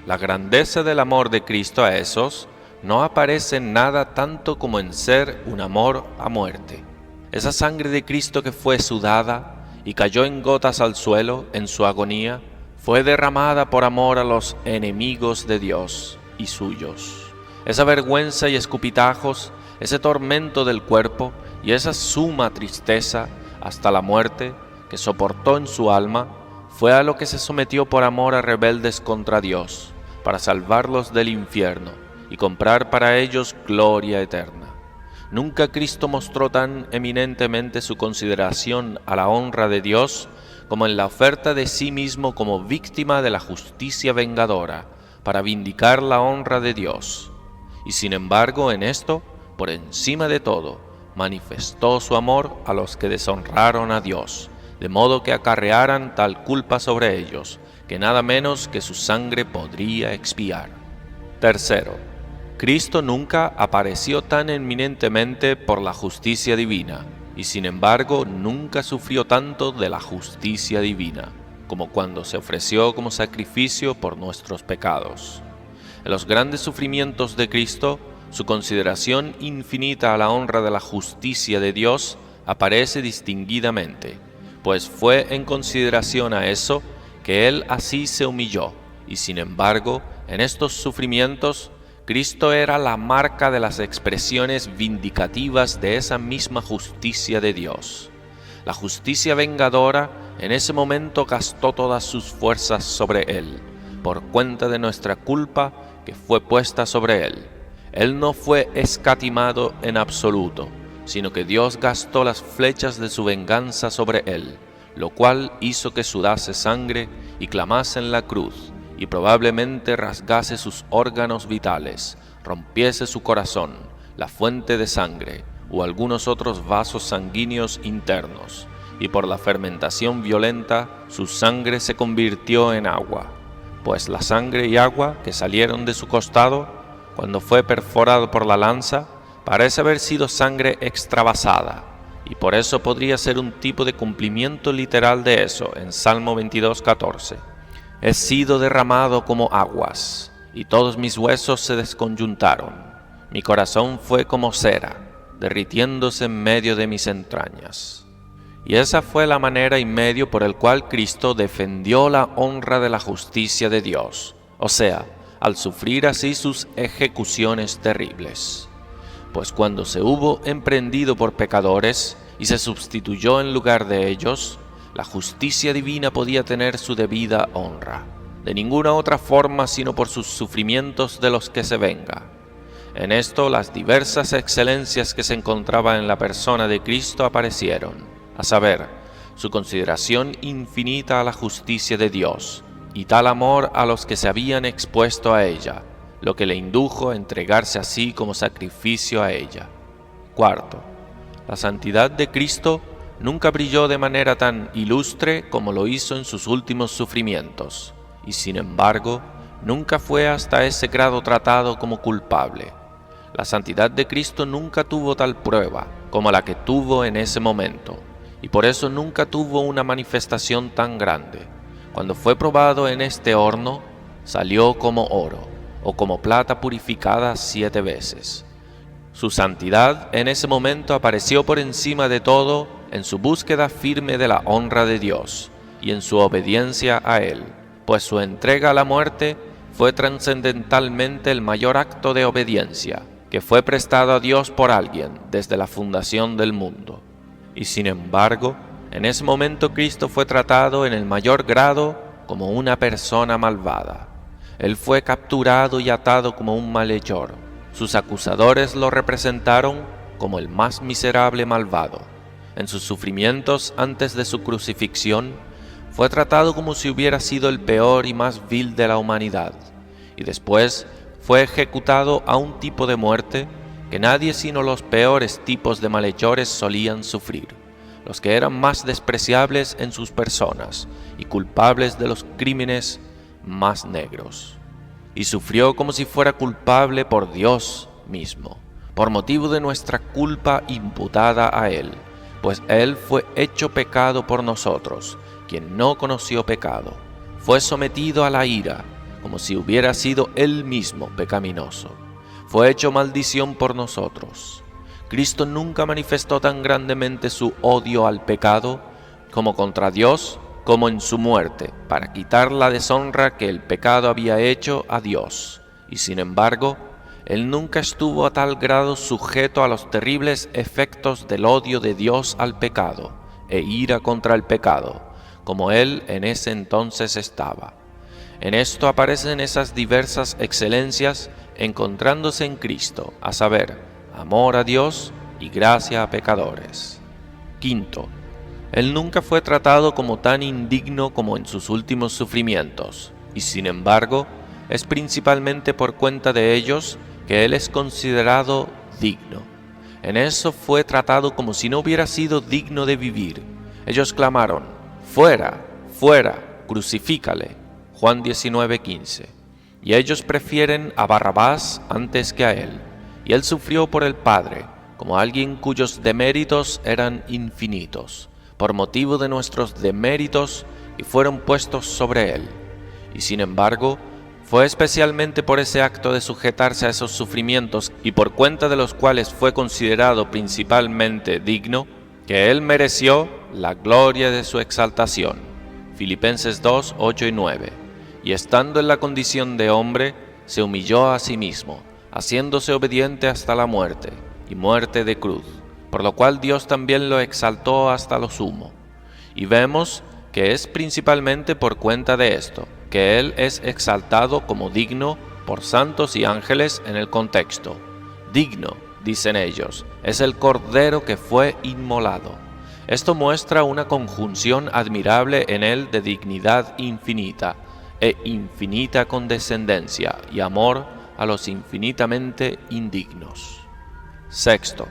La grandeza del amor de Cristo a esos no aparece en nada tanto como en ser un amor a muerte. Esa sangre de Cristo que fue sudada y cayó en gotas al suelo en su agonía, fue derramada por amor a los enemigos de Dios y suyos. Esa vergüenza y escupitajos, ese tormento del cuerpo y esa suma tristeza hasta la muerte que soportó en su alma, fue a lo que se sometió por amor a rebeldes contra Dios, para salvarlos del infierno y comprar para ellos gloria eterna. Nunca Cristo mostró tan eminentemente su consideración a la honra de Dios como en la oferta de sí mismo como víctima de la justicia vengadora, para vindicar la honra de Dios. Y sin embargo, en esto, por encima de todo, manifestó su amor a los que deshonraron a Dios, de modo que acarrearan tal culpa sobre ellos, que nada menos que su sangre podría expiar. Tercero, Cristo nunca apareció tan eminentemente por la justicia divina, y sin embargo nunca sufrió tanto de la justicia divina, como cuando se ofreció como sacrificio por nuestros pecados. En los grandes sufrimientos de Cristo, su consideración infinita a la honra de la justicia de Dios aparece distinguidamente, pues fue en consideración a eso que Él así se humilló, y sin embargo, en estos sufrimientos, Cristo era la marca de las expresiones vindicativas de esa misma justicia de Dios. La justicia vengadora en ese momento gastó todas sus fuerzas sobre Él, por cuenta de nuestra culpa que fue puesta sobre Él. Él no fue escatimado en absoluto, sino que Dios gastó las flechas de su venganza sobre Él, lo cual hizo que sudase sangre y clamase en la cruz, y probablemente rasgase sus órganos vitales, rompiese su corazón, la fuente de sangre, o algunos otros vasos sanguíneos internos, y por la fermentación violenta su sangre se convirtió en agua, pues la sangre y agua que salieron de su costado, cuando fue perforado por la lanza, parece haber sido sangre extravasada, y por eso podría ser un tipo de cumplimiento literal de eso en Salmo 22:14. He sido derramado como aguas, y todos mis huesos se desconyuntaron. Mi corazón fue como cera, derritiéndose en medio de mis entrañas. Y esa fue la manera y medio por el cual Cristo defendió la honra de la justicia de Dios, o sea, al sufrir así sus ejecuciones terribles. Pues cuando se hubo emprendido por pecadores y se sustituyó en lugar de ellos, la justicia divina podía tener su debida honra, de ninguna otra forma sino por sus sufrimientos de los que se venga. En esto las diversas excelencias que se encontraban en la persona de Cristo aparecieron, a saber, su consideración infinita a la justicia de Dios, y tal amor a los que se habían expuesto a ella, lo que le indujo a entregarse así como sacrificio a ella. Cuarto, la santidad de Cristo nunca brilló de manera tan ilustre como lo hizo en sus últimos sufrimientos, y sin embargo, nunca fue hasta ese grado tratado como culpable. La santidad de Cristo nunca tuvo tal prueba como la que tuvo en ese momento, y por eso nunca tuvo una manifestación tan grande. Cuando fue probado en este horno, salió como oro, o como plata purificada 7 veces. Su santidad en ese momento apareció por encima de todo en su búsqueda firme de la honra de Dios y en su obediencia a Él, pues su entrega a la muerte fue trascendentalmente el mayor acto de obediencia que fue prestado a Dios por alguien desde la fundación del mundo. Y sin embargo, en ese momento Cristo fue tratado en el mayor grado como una persona malvada. Él fue capturado y atado como un malhechor. Sus acusadores lo representaron como el más miserable malvado. En sus sufrimientos antes de su crucifixión, fue tratado como si hubiera sido el peor y más vil de la humanidad, y después fue ejecutado a un tipo de muerte que nadie sino los peores tipos de malhechores solían sufrir, los que eran más despreciables en sus personas y culpables de los crímenes más negros. Y sufrió como si fuera culpable por Dios mismo, por motivo de nuestra culpa imputada a Él, pues Él fue hecho pecado por nosotros, quien no conoció pecado. Fue sometido a la ira, como si hubiera sido Él mismo pecaminoso. Fue hecho maldición por nosotros. Cristo nunca manifestó tan grandemente su odio al pecado como contra Dios, como en su muerte, para quitar la deshonra que el pecado había hecho a Dios. Y sin embargo, Él nunca estuvo a tal grado sujeto a los terribles efectos del odio de Dios al pecado e ira contra el pecado, como Él en ese entonces estaba. En esto aparecen esas diversas excelencias encontrándose en Cristo, a saber, amor a Dios y gracia a pecadores. Quinto, Él nunca fue tratado como tan indigno como en sus últimos sufrimientos, y sin embargo, es principalmente por cuenta de ellos que Él es considerado digno. En eso fue tratado como si no hubiera sido digno de vivir. Ellos clamaron, «Fuera, fuera, crucifícale». Juan 19:15. Y ellos prefieren a Barrabás antes que a Él. Y Él sufrió por el Padre, como alguien cuyos deméritos eran infinitos, por motivo de nuestros deméritos, y fueron puestos sobre Él. Y sin embargo, fue especialmente por ese acto de sujetarse a esos sufrimientos y por cuenta de los cuales fue considerado principalmente digno, que Él mereció la gloria de su exaltación. Filipenses 2, 8 y 9. Y estando en la condición de hombre, se humilló a sí mismo, haciéndose obediente hasta la muerte, y muerte de cruz, por lo cual Dios también lo exaltó hasta lo sumo. Y vemos que es principalmente por cuenta de esto, que Él es exaltado como digno por santos y ángeles en el contexto. Digno, dicen ellos, es el Cordero que fue inmolado. Esto muestra una conjunción admirable en Él de dignidad infinita e infinita condescendencia y amor a los infinitamente indignos. Sexto,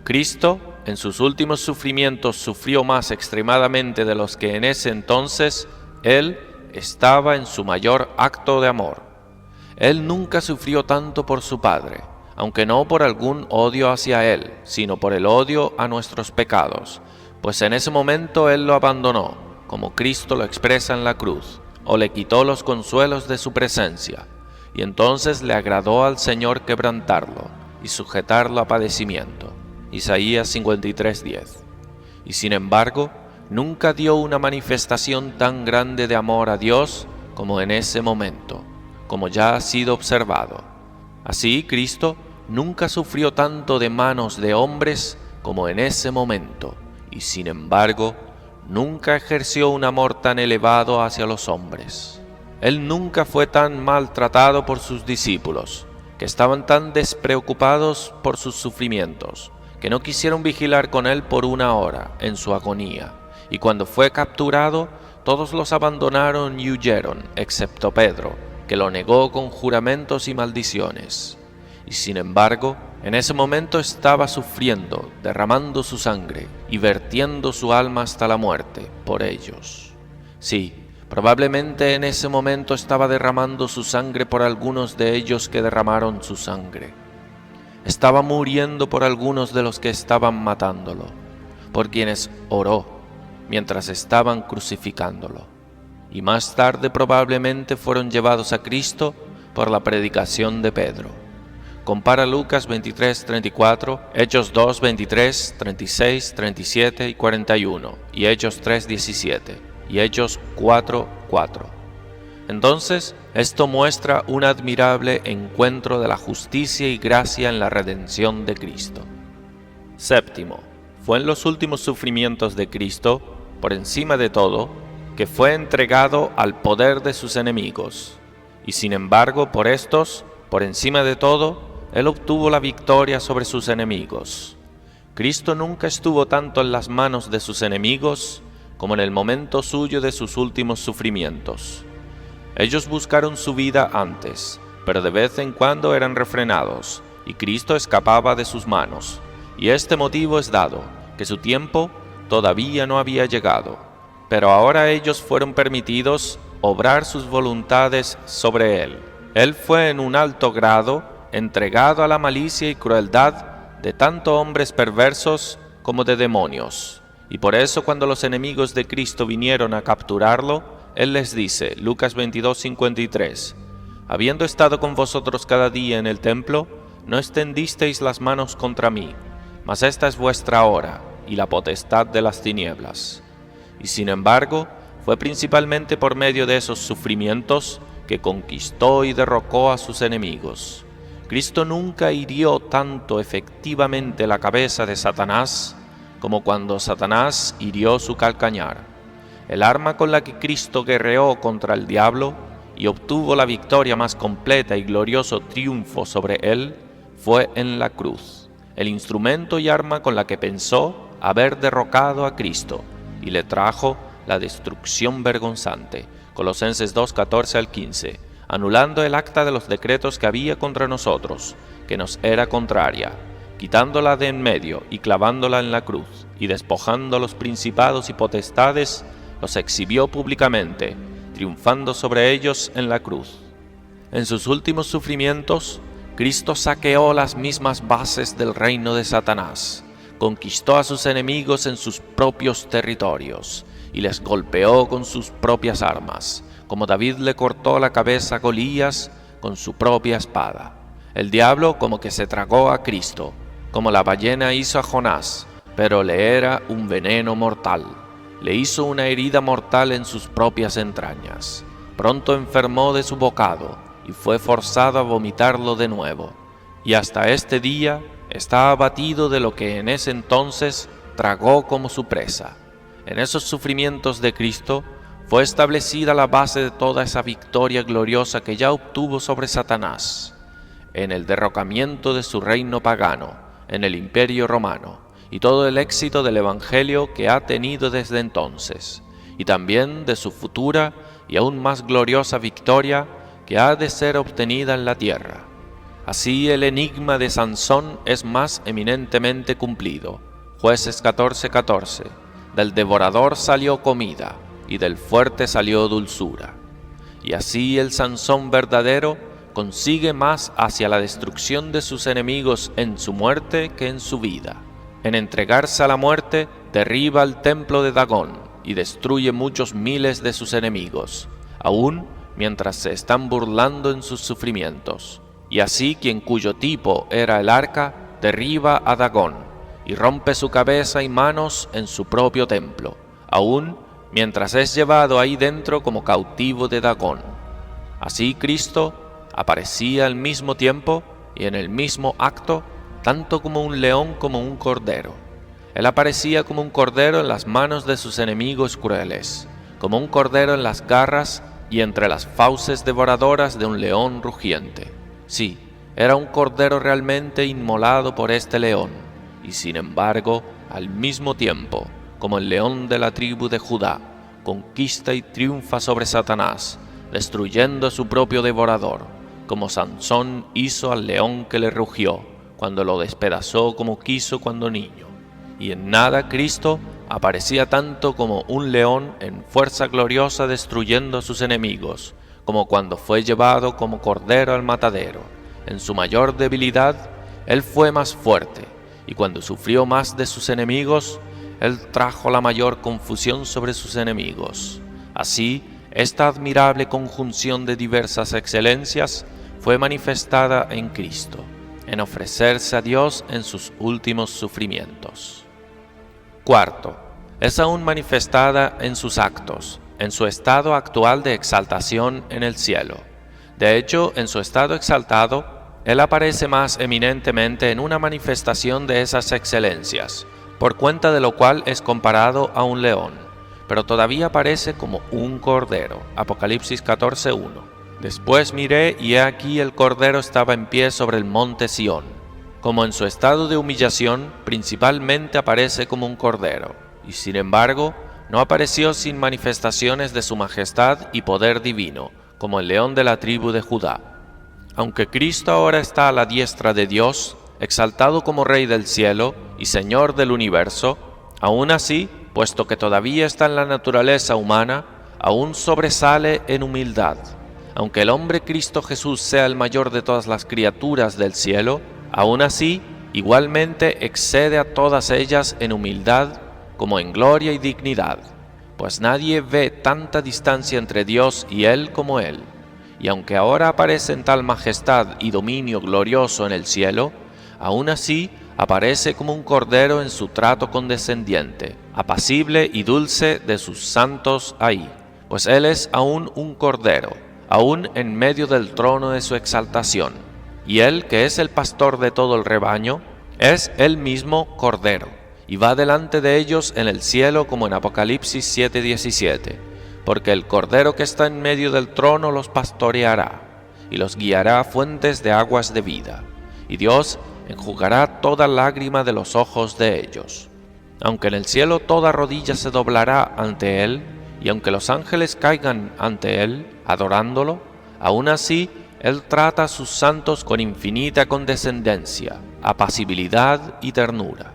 Cristo en sus últimos sufrimientos sufrió más extremadamente de los que en ese entonces Él estaba en su mayor acto de amor. Él nunca sufrió tanto por su Padre, aunque no por algún odio hacia Él, sino por el odio a nuestros pecados, pues en ese momento Él lo abandonó, como Cristo lo expresa en la cruz, o le quitó los consuelos de su presencia, y entonces le agradó al Señor quebrantarlo y sujetarlo a padecimiento. Isaías 53:10. Y sin embargo, nunca dio una manifestación tan grande de amor a Dios como en ese momento, como ya ha sido observado. Así, Cristo nunca sufrió tanto de manos de hombres como en ese momento, y sin embargo, nunca ejerció un amor tan elevado hacia los hombres. Él nunca fue tan maltratado por sus discípulos, que estaban tan despreocupados por sus sufrimientos, que no quisieron vigilar con Él por una hora en su agonía. Y cuando fue capturado, todos los abandonaron y huyeron, excepto Pedro, que lo negó con juramentos y maldiciones. Y sin embargo, en ese momento estaba sufriendo, derramando su sangre y vertiendo su alma hasta la muerte por ellos. Sí, probablemente en ese momento estaba derramando su sangre por algunos de ellos que derramaron su sangre. Estaba muriendo por algunos de los que estaban matándolo, por quienes oró mientras estaban crucificándolo. Y más tarde probablemente fueron llevados a Cristo por la predicación de Pedro. Compara Lucas 23:34, Hechos 2:23, 36, 37 y 41, y Hechos 3:17, y Hechos 4:4. Entonces, esto muestra un admirable encuentro de la justicia y gracia en la redención de Cristo. Séptimo, fue en los últimos sufrimientos de Cristo, por encima de todo, que fue entregado al poder de sus enemigos, y sin embargo, por estos, por encima de todo, Él obtuvo la victoria sobre sus enemigos. Cristo nunca estuvo tanto en las manos de sus enemigos como en el momento suyo de sus últimos sufrimientos. Ellos buscaron su vida antes, pero de vez en cuando eran refrenados, y Cristo escapaba de sus manos. Y este motivo es dado, que su tiempo todavía no había llegado, pero ahora ellos fueron permitidos obrar sus voluntades sobre él. Él fue en un alto grado entregado a la malicia y crueldad de tanto hombres perversos como de demonios. Y por eso cuando los enemigos de Cristo vinieron a capturarlo, Él les dice, Lucas 22:53, habiendo estado con vosotros cada día en el templo, no extendisteis las manos contra mí, mas esta es vuestra hora y la potestad de las tinieblas. Y sin embargo, fue principalmente por medio de esos sufrimientos que conquistó y derrocó a sus enemigos. Cristo nunca hirió tanto efectivamente la cabeza de Satanás como cuando Satanás hirió su calcañar. El arma con la que Cristo guerreó contra el diablo y obtuvo la victoria más completa y glorioso triunfo sobre él fue en la cruz. El instrumento y arma con la que pensó haber derrocado a Cristo y le trajo la destrucción vergonzante. Colosenses 2:14-15, anulando el acta de los decretos que había contra nosotros, que nos era contraria, quitándola de en medio y clavándola en la cruz, y despojando a los principados y potestades, los exhibió públicamente, triunfando sobre ellos en la cruz. En sus últimos sufrimientos, Cristo saqueó las mismas bases del reino de Satanás, conquistó a sus enemigos en sus propios territorios y les golpeó con sus propias armas, como David le cortó la cabeza a Golías con su propia espada. El diablo como que se tragó a Cristo, como la ballena hizo a Jonás, pero le era un veneno mortal. Le hizo una herida mortal en sus propias entrañas. Pronto enfermó de su bocado y fue forzado a vomitarlo de nuevo. Y hasta este día está abatido de lo que en ese entonces tragó como su presa. En esos sufrimientos de Cristo fue establecida la base de toda esa victoria gloriosa que ya obtuvo sobre Satanás, en el derrocamiento de su reino pagano, en el Imperio Romano, y todo el éxito del Evangelio que ha tenido desde entonces, y también de su futura y aún más gloriosa victoria que ha de ser obtenida en la tierra. Así el enigma de Sansón es más eminentemente cumplido. Jueces 14:14, del devorador salió comida, y del fuerte salió dulzura. Y así el Sansón verdadero consigue más hacia la destrucción de sus enemigos en su muerte que en su vida. En entregarse a la muerte, derriba el templo de Dagón y destruye muchos miles de sus enemigos, aún mientras se están burlando en sus sufrimientos. Y así quien cuyo tipo era el arca, derriba a Dagón y rompe su cabeza y manos en su propio templo, aún mientras es llevado ahí dentro como cautivo de Dagón. Así Cristo aparecía al mismo tiempo y en el mismo acto, tanto como un león como un cordero. Él aparecía como un cordero en las manos de sus enemigos crueles, como un cordero en las garras y entre las fauces devoradoras de un león rugiente. Sí, era un cordero realmente inmolado por este león, y sin embargo, al mismo tiempo, como el león de la tribu de Judá, conquista y triunfa sobre Satanás, destruyendo a su propio devorador, como Sansón hizo al león que le rugió, cuando lo despedazó como quiso cuando niño. Y en nada Cristo aparecía tanto como un león en fuerza gloriosa destruyendo a sus enemigos, como cuando fue llevado como cordero al matadero. En su mayor debilidad, Él fue más fuerte, y cuando sufrió más de sus enemigos, Él trajo la mayor confusión sobre sus enemigos. Así, esta admirable conjunción de diversas excelencias fue manifestada en Cristo, en ofrecerse a Dios en sus últimos sufrimientos. Cuarto, es aún manifestada en sus actos, en su estado actual de exaltación en el cielo. De hecho, en su estado exaltado, Él aparece más eminentemente en una manifestación de esas excelencias, por cuenta de lo cual es comparado a un león, pero todavía aparece como un cordero. Apocalipsis 14:1. Después miré y he aquí el cordero estaba en pie sobre el monte Sión. Como en su estado de humillación, principalmente aparece como un cordero, y sin embargo, No apareció sin manifestaciones de su majestad y poder divino, como el león de la tribu de Judá. Aunque Cristo ahora está a la diestra de Dios, exaltado como Rey del cielo y Señor del universo, aún así, puesto que todavía está en la naturaleza humana, aún sobresale en humildad. Aunque el hombre Cristo Jesús sea el mayor de todas las criaturas del cielo, aún así, igualmente excede a todas ellas en humildad como en gloria y dignidad, pues nadie ve tanta distancia entre Dios y Él como Él. Y aunque ahora aparece en tal majestad y dominio glorioso en el cielo, aún así aparece como un cordero en su trato condescendiente, apacible y dulce de sus santos ahí, pues Él es aún un cordero, aún en medio del trono de su exaltación. Y Él, que es el pastor de todo el rebaño, es Él mismo cordero, y va delante de ellos en el cielo como en Apocalipsis 7:17, porque el cordero que está en medio del trono los pastoreará, y los guiará a fuentes de aguas de vida, y Dios enjugará toda lágrima de los ojos de ellos. Aunque en el cielo toda rodilla se doblará ante Él, y aunque los ángeles caigan ante Él, adorándolo, aún así Él trata a sus santos con infinita condescendencia, apacibilidad y ternura.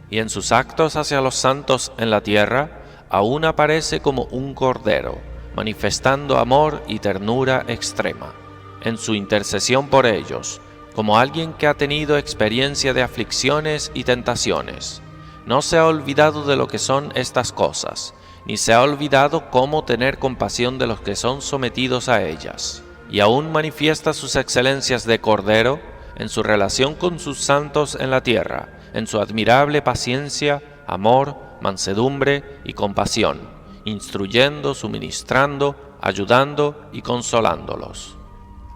Y en sus actos hacia los santos en la tierra, aún aparece como un cordero, manifestando amor y ternura extrema. En su intercesión por ellos, como alguien que ha tenido experiencia de aflicciones y tentaciones, no se ha olvidado de lo que son estas cosas, ni se ha olvidado cómo tener compasión de los que son sometidos a ellas. Y aún manifiesta sus excelencias de cordero en su relación con sus santos en la tierra, en su admirable paciencia, amor, mansedumbre y compasión, instruyendo, suministrando, ayudando y consolándolos.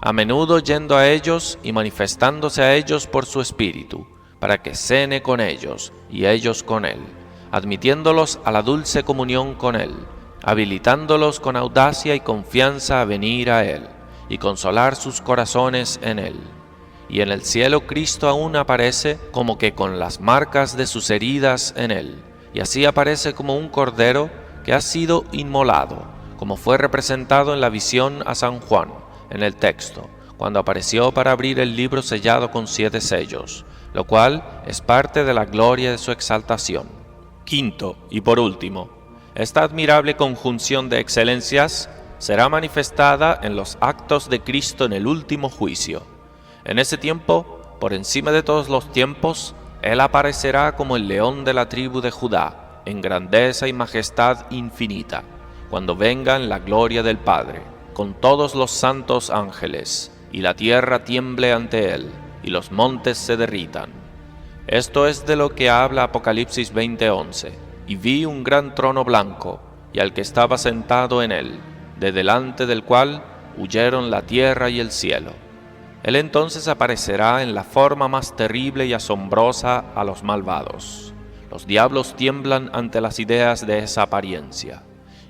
A menudo yendo a ellos y manifestándose a ellos por su Espíritu, para que cene con ellos y ellos con Él, admitiéndolos a la dulce comunión con Él, habilitándolos con audacia y confianza a venir a Él, y consolar sus corazones en Él. Y en el cielo Cristo aún aparece como que con las marcas de sus heridas en Él, y así aparece como un cordero que ha sido inmolado, como fue representado en la visión a San Juan, en el texto, cuando apareció para abrir el libro sellado con 7 sellos, lo cual es parte de la gloria de su exaltación. Quinto, y por último, esta admirable conjunción de excelencias será manifestada en los actos de Cristo en el último juicio. En ese tiempo, por encima de todos los tiempos, Él aparecerá como el león de la tribu de Judá, en grandeza y majestad infinita, cuando venga en la gloria del Padre, con todos los santos ángeles, y la tierra tiemble ante Él, y los montes se derritan. Esto es de lo que habla Apocalipsis 20:11. Y vi un gran trono blanco, y al que estaba sentado en él, de delante del cual huyeron la tierra y el cielo. Él entonces aparecerá en la forma más terrible y asombrosa a los malvados. Los diablos tiemblan ante las ideas de esa apariencia,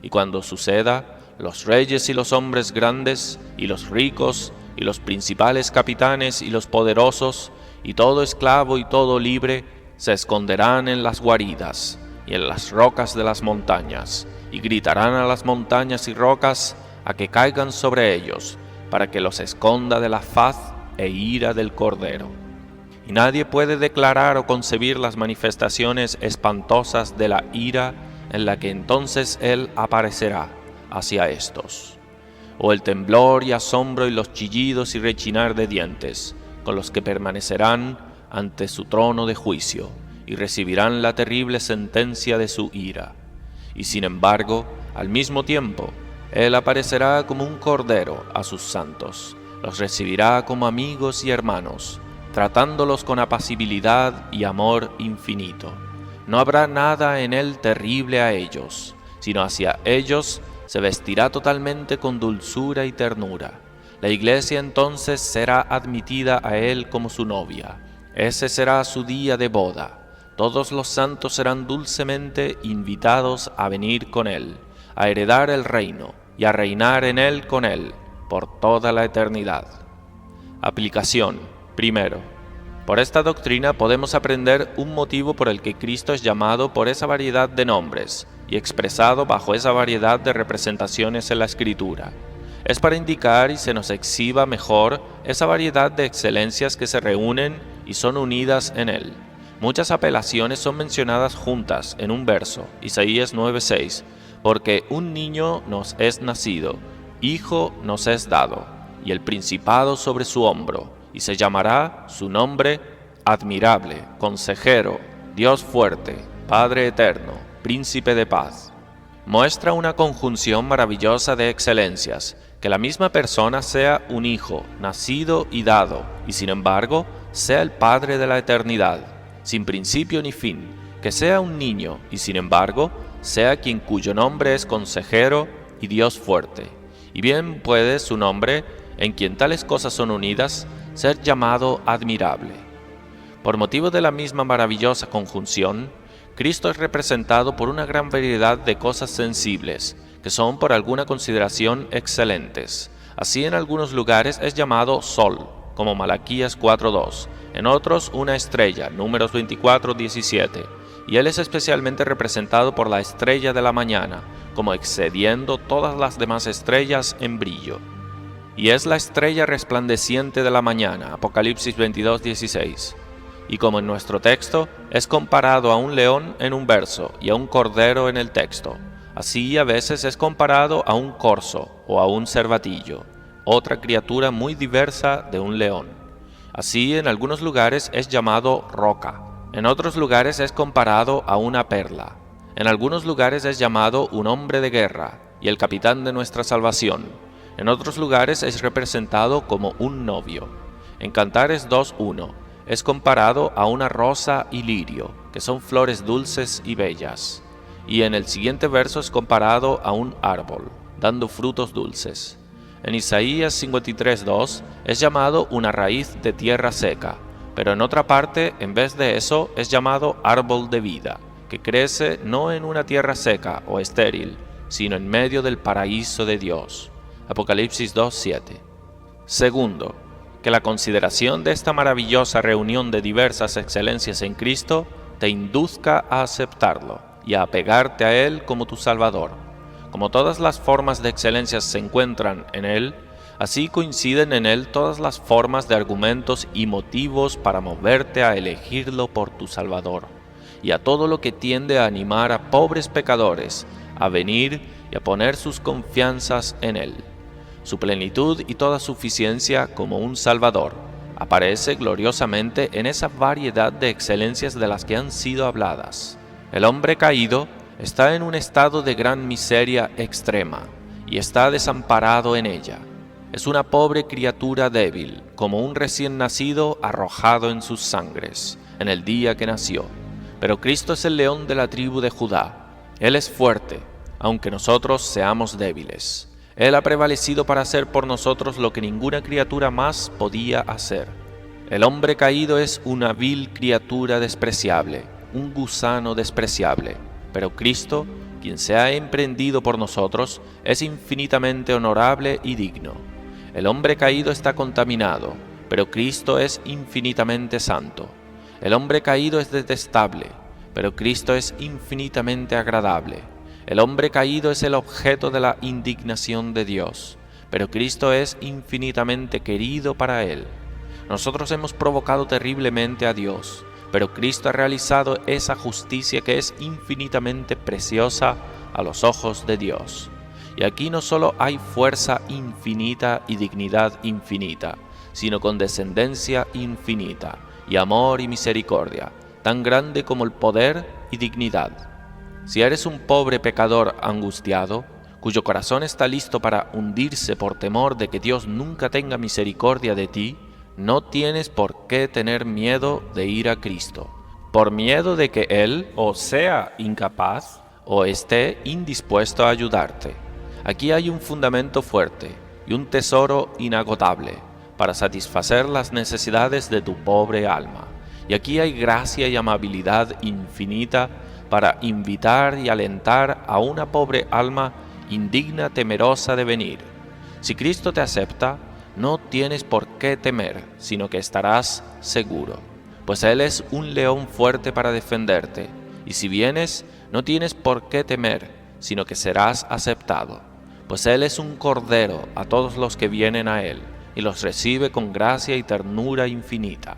y cuando suceda, los reyes y los hombres grandes, y los ricos, y los principales capitanes, y los poderosos, y todo esclavo y todo libre, se esconderán en las guaridas, y en las rocas de las montañas, y gritarán a las montañas y rocas a que caigan sobre ellos, para que los esconda de la faz e ira del Cordero. Y nadie puede declarar o concebir las manifestaciones espantosas de la ira en la que entonces Él aparecerá hacia estos, o el temblor y asombro y los chillidos y rechinar de dientes, con los que permanecerán ante su trono de juicio, y recibirán la terrible sentencia de su ira. Y sin embargo, al mismo tiempo, Él aparecerá como un cordero a sus santos, los recibirá como amigos y hermanos, tratándolos con apacibilidad y amor infinito. No habrá nada en Él terrible a ellos, sino hacia ellos se vestirá totalmente con dulzura y ternura. La iglesia entonces será admitida a Él como su novia. Ese será su día de boda. Todos los santos serán dulcemente invitados a venir con Él, a heredar el reino y a reinar en Él con Él por toda la eternidad. Aplicación. Primero, por esta doctrina podemos aprender un motivo por el que Cristo es llamado por esa variedad de nombres, y expresado bajo esa variedad de representaciones en la Escritura. Es para indicar y se nos exhiba mejor esa variedad de excelencias que se reúnen y son unidas en Él. Muchas apelaciones son mencionadas juntas en un verso, Isaías 9:6, porque un niño nos es nacido, hijo nos es dado, y el principado sobre su hombro, y se llamará su nombre Admirable, Consejero, Dios fuerte, Padre eterno, Príncipe de paz. Muestra una conjunción maravillosa de excelencias, que la misma persona sea un hijo, nacido y dado, y sin embargo sea el Padre de la eternidad, sin principio ni fin, que sea un niño, y sin embargo sea quien cuyo nombre es Consejero y Dios fuerte. Y bien puede su nombre, en quien tales cosas son unidas, ser llamado admirable. Por motivo de la misma maravillosa conjunción, Cristo es representado por una gran variedad de cosas sensibles, que son por alguna consideración excelentes. Así en algunos lugares es llamado sol, como Malaquías 4:2, en otros una estrella, Números 24:17, y Él es especialmente representado por la estrella de la mañana, como excediendo todas las demás estrellas en brillo. Y es la estrella resplandeciente de la mañana, Apocalipsis 22:16. Y como en nuestro texto, es comparado a un león en un verso y a un cordero en el texto. Así a veces es comparado a un corzo o a un cervatillo, otra criatura muy diversa de un león. Así en algunos lugares es llamado roca, en otros lugares es comparado a una perla, en algunos lugares es llamado un hombre de guerra y el capitán de nuestra salvación, en otros lugares es representado como un novio. En Cantares 2:1 es comparado a una rosa y lirio, que son flores dulces y bellas. Y en el siguiente verso es comparado a un árbol, dando frutos dulces. En Isaías 53:2 es llamado una raíz de tierra seca, pero en otra parte, en vez de eso, es llamado árbol de vida, que crece no en una tierra seca o estéril, sino en medio del paraíso de Dios. Apocalipsis 2:7. Segundo, que la consideración de esta maravillosa reunión de diversas excelencias en Cristo te induzca a aceptarlo y a apegarte a Él como tu Salvador. Como todas las formas de excelencias se encuentran en Él, así coinciden en Él todas las formas de argumentos y motivos para moverte a elegirlo por tu Salvador, y a todo lo que tiende a animar a pobres pecadores a venir y a poner sus confianzas en Él. Su plenitud y toda suficiencia como un Salvador aparece gloriosamente en esa variedad de excelencias de las que han sido habladas. El hombre caído está en un estado de gran miseria extrema y está desamparado en ella. Es una pobre criatura débil, como un recién nacido arrojado en sus sangres, en el día que nació. Pero Cristo es el león de la tribu de Judá. Él es fuerte, aunque nosotros seamos débiles. Él ha prevalecido para hacer por nosotros lo que ninguna criatura más podía hacer. El hombre caído es una vil criatura despreciable, un gusano despreciable, pero Cristo, quien se ha emprendido por nosotros, es infinitamente honorable y digno. El hombre caído está contaminado, pero Cristo es infinitamente santo. El hombre caído es detestable, pero Cristo es infinitamente agradable. El hombre caído es el objeto de la indignación de Dios, pero Cristo es infinitamente querido para Él. Nosotros hemos provocado terriblemente a Dios, pero Cristo ha realizado esa justicia que es infinitamente preciosa a los ojos de Dios. Y aquí no solo hay fuerza infinita y dignidad infinita, sino condescendencia infinita, y amor y misericordia, tan grande como el poder y dignidad. Si eres un pobre pecador angustiado, cuyo corazón está listo para hundirse por temor de que Dios nunca tenga misericordia de ti, no tienes por qué tener miedo de ir a Cristo, por miedo de que Él o sea incapaz o esté indispuesto a ayudarte. Aquí hay un fundamento fuerte y un tesoro inagotable para satisfacer las necesidades de tu pobre alma. Y aquí hay gracia y amabilidad infinita para invitar y alentar a una pobre alma indigna, temerosa de venir. Si Cristo te acepta, no tienes por qué temer, sino que estarás seguro, pues Él es un león fuerte para defenderte, y si vienes, no tienes por qué temer, sino que serás aceptado, pues Él es un cordero a todos los que vienen a Él, y los recibe con gracia y ternura infinita.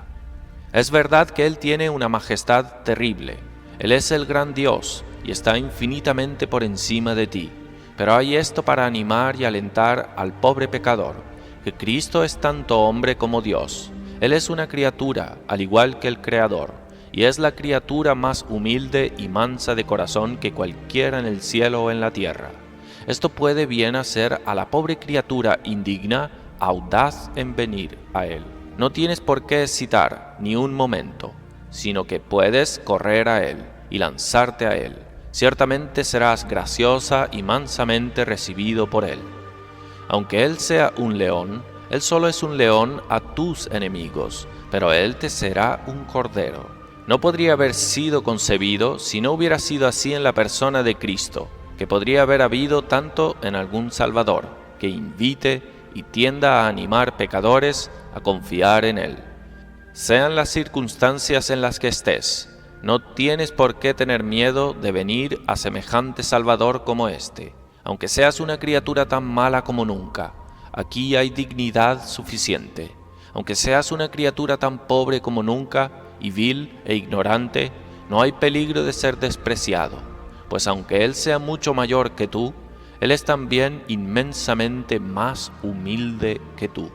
Es verdad que Él tiene una majestad terrible, Él es el gran Dios, y está infinitamente por encima de ti, pero hay esto para animar y alentar al pobre pecador, que Cristo es tanto hombre como Dios. Él es una criatura, al igual que el Creador, y es la criatura más humilde y mansa de corazón que cualquiera en el cielo o en la tierra. Esto puede bien hacer a la pobre criatura indigna audaz en venir a Él. No tienes por qué hesitar ni un momento, sino que puedes correr a Él y lanzarte a Él. Ciertamente serás graciosa y mansamente recibido por Él. Aunque Él sea un león, Él solo es un león a tus enemigos, pero Él te será un cordero. No podría haber sido concebido si no hubiera sido así en la persona de Cristo, que podría haber habido tanto en algún Salvador, que invite y tienda a animar pecadores a confiar en Él. Sean las circunstancias en las que estés, no tienes por qué tener miedo de venir a semejante Salvador como este, aunque seas una criatura tan mala como nunca. Aquí hay dignidad suficiente. Aunque seas una criatura tan pobre como nunca, y vil e ignorante, no hay peligro de ser despreciado, pues aunque Él sea mucho mayor que tú, Él es también inmensamente más humilde que tú.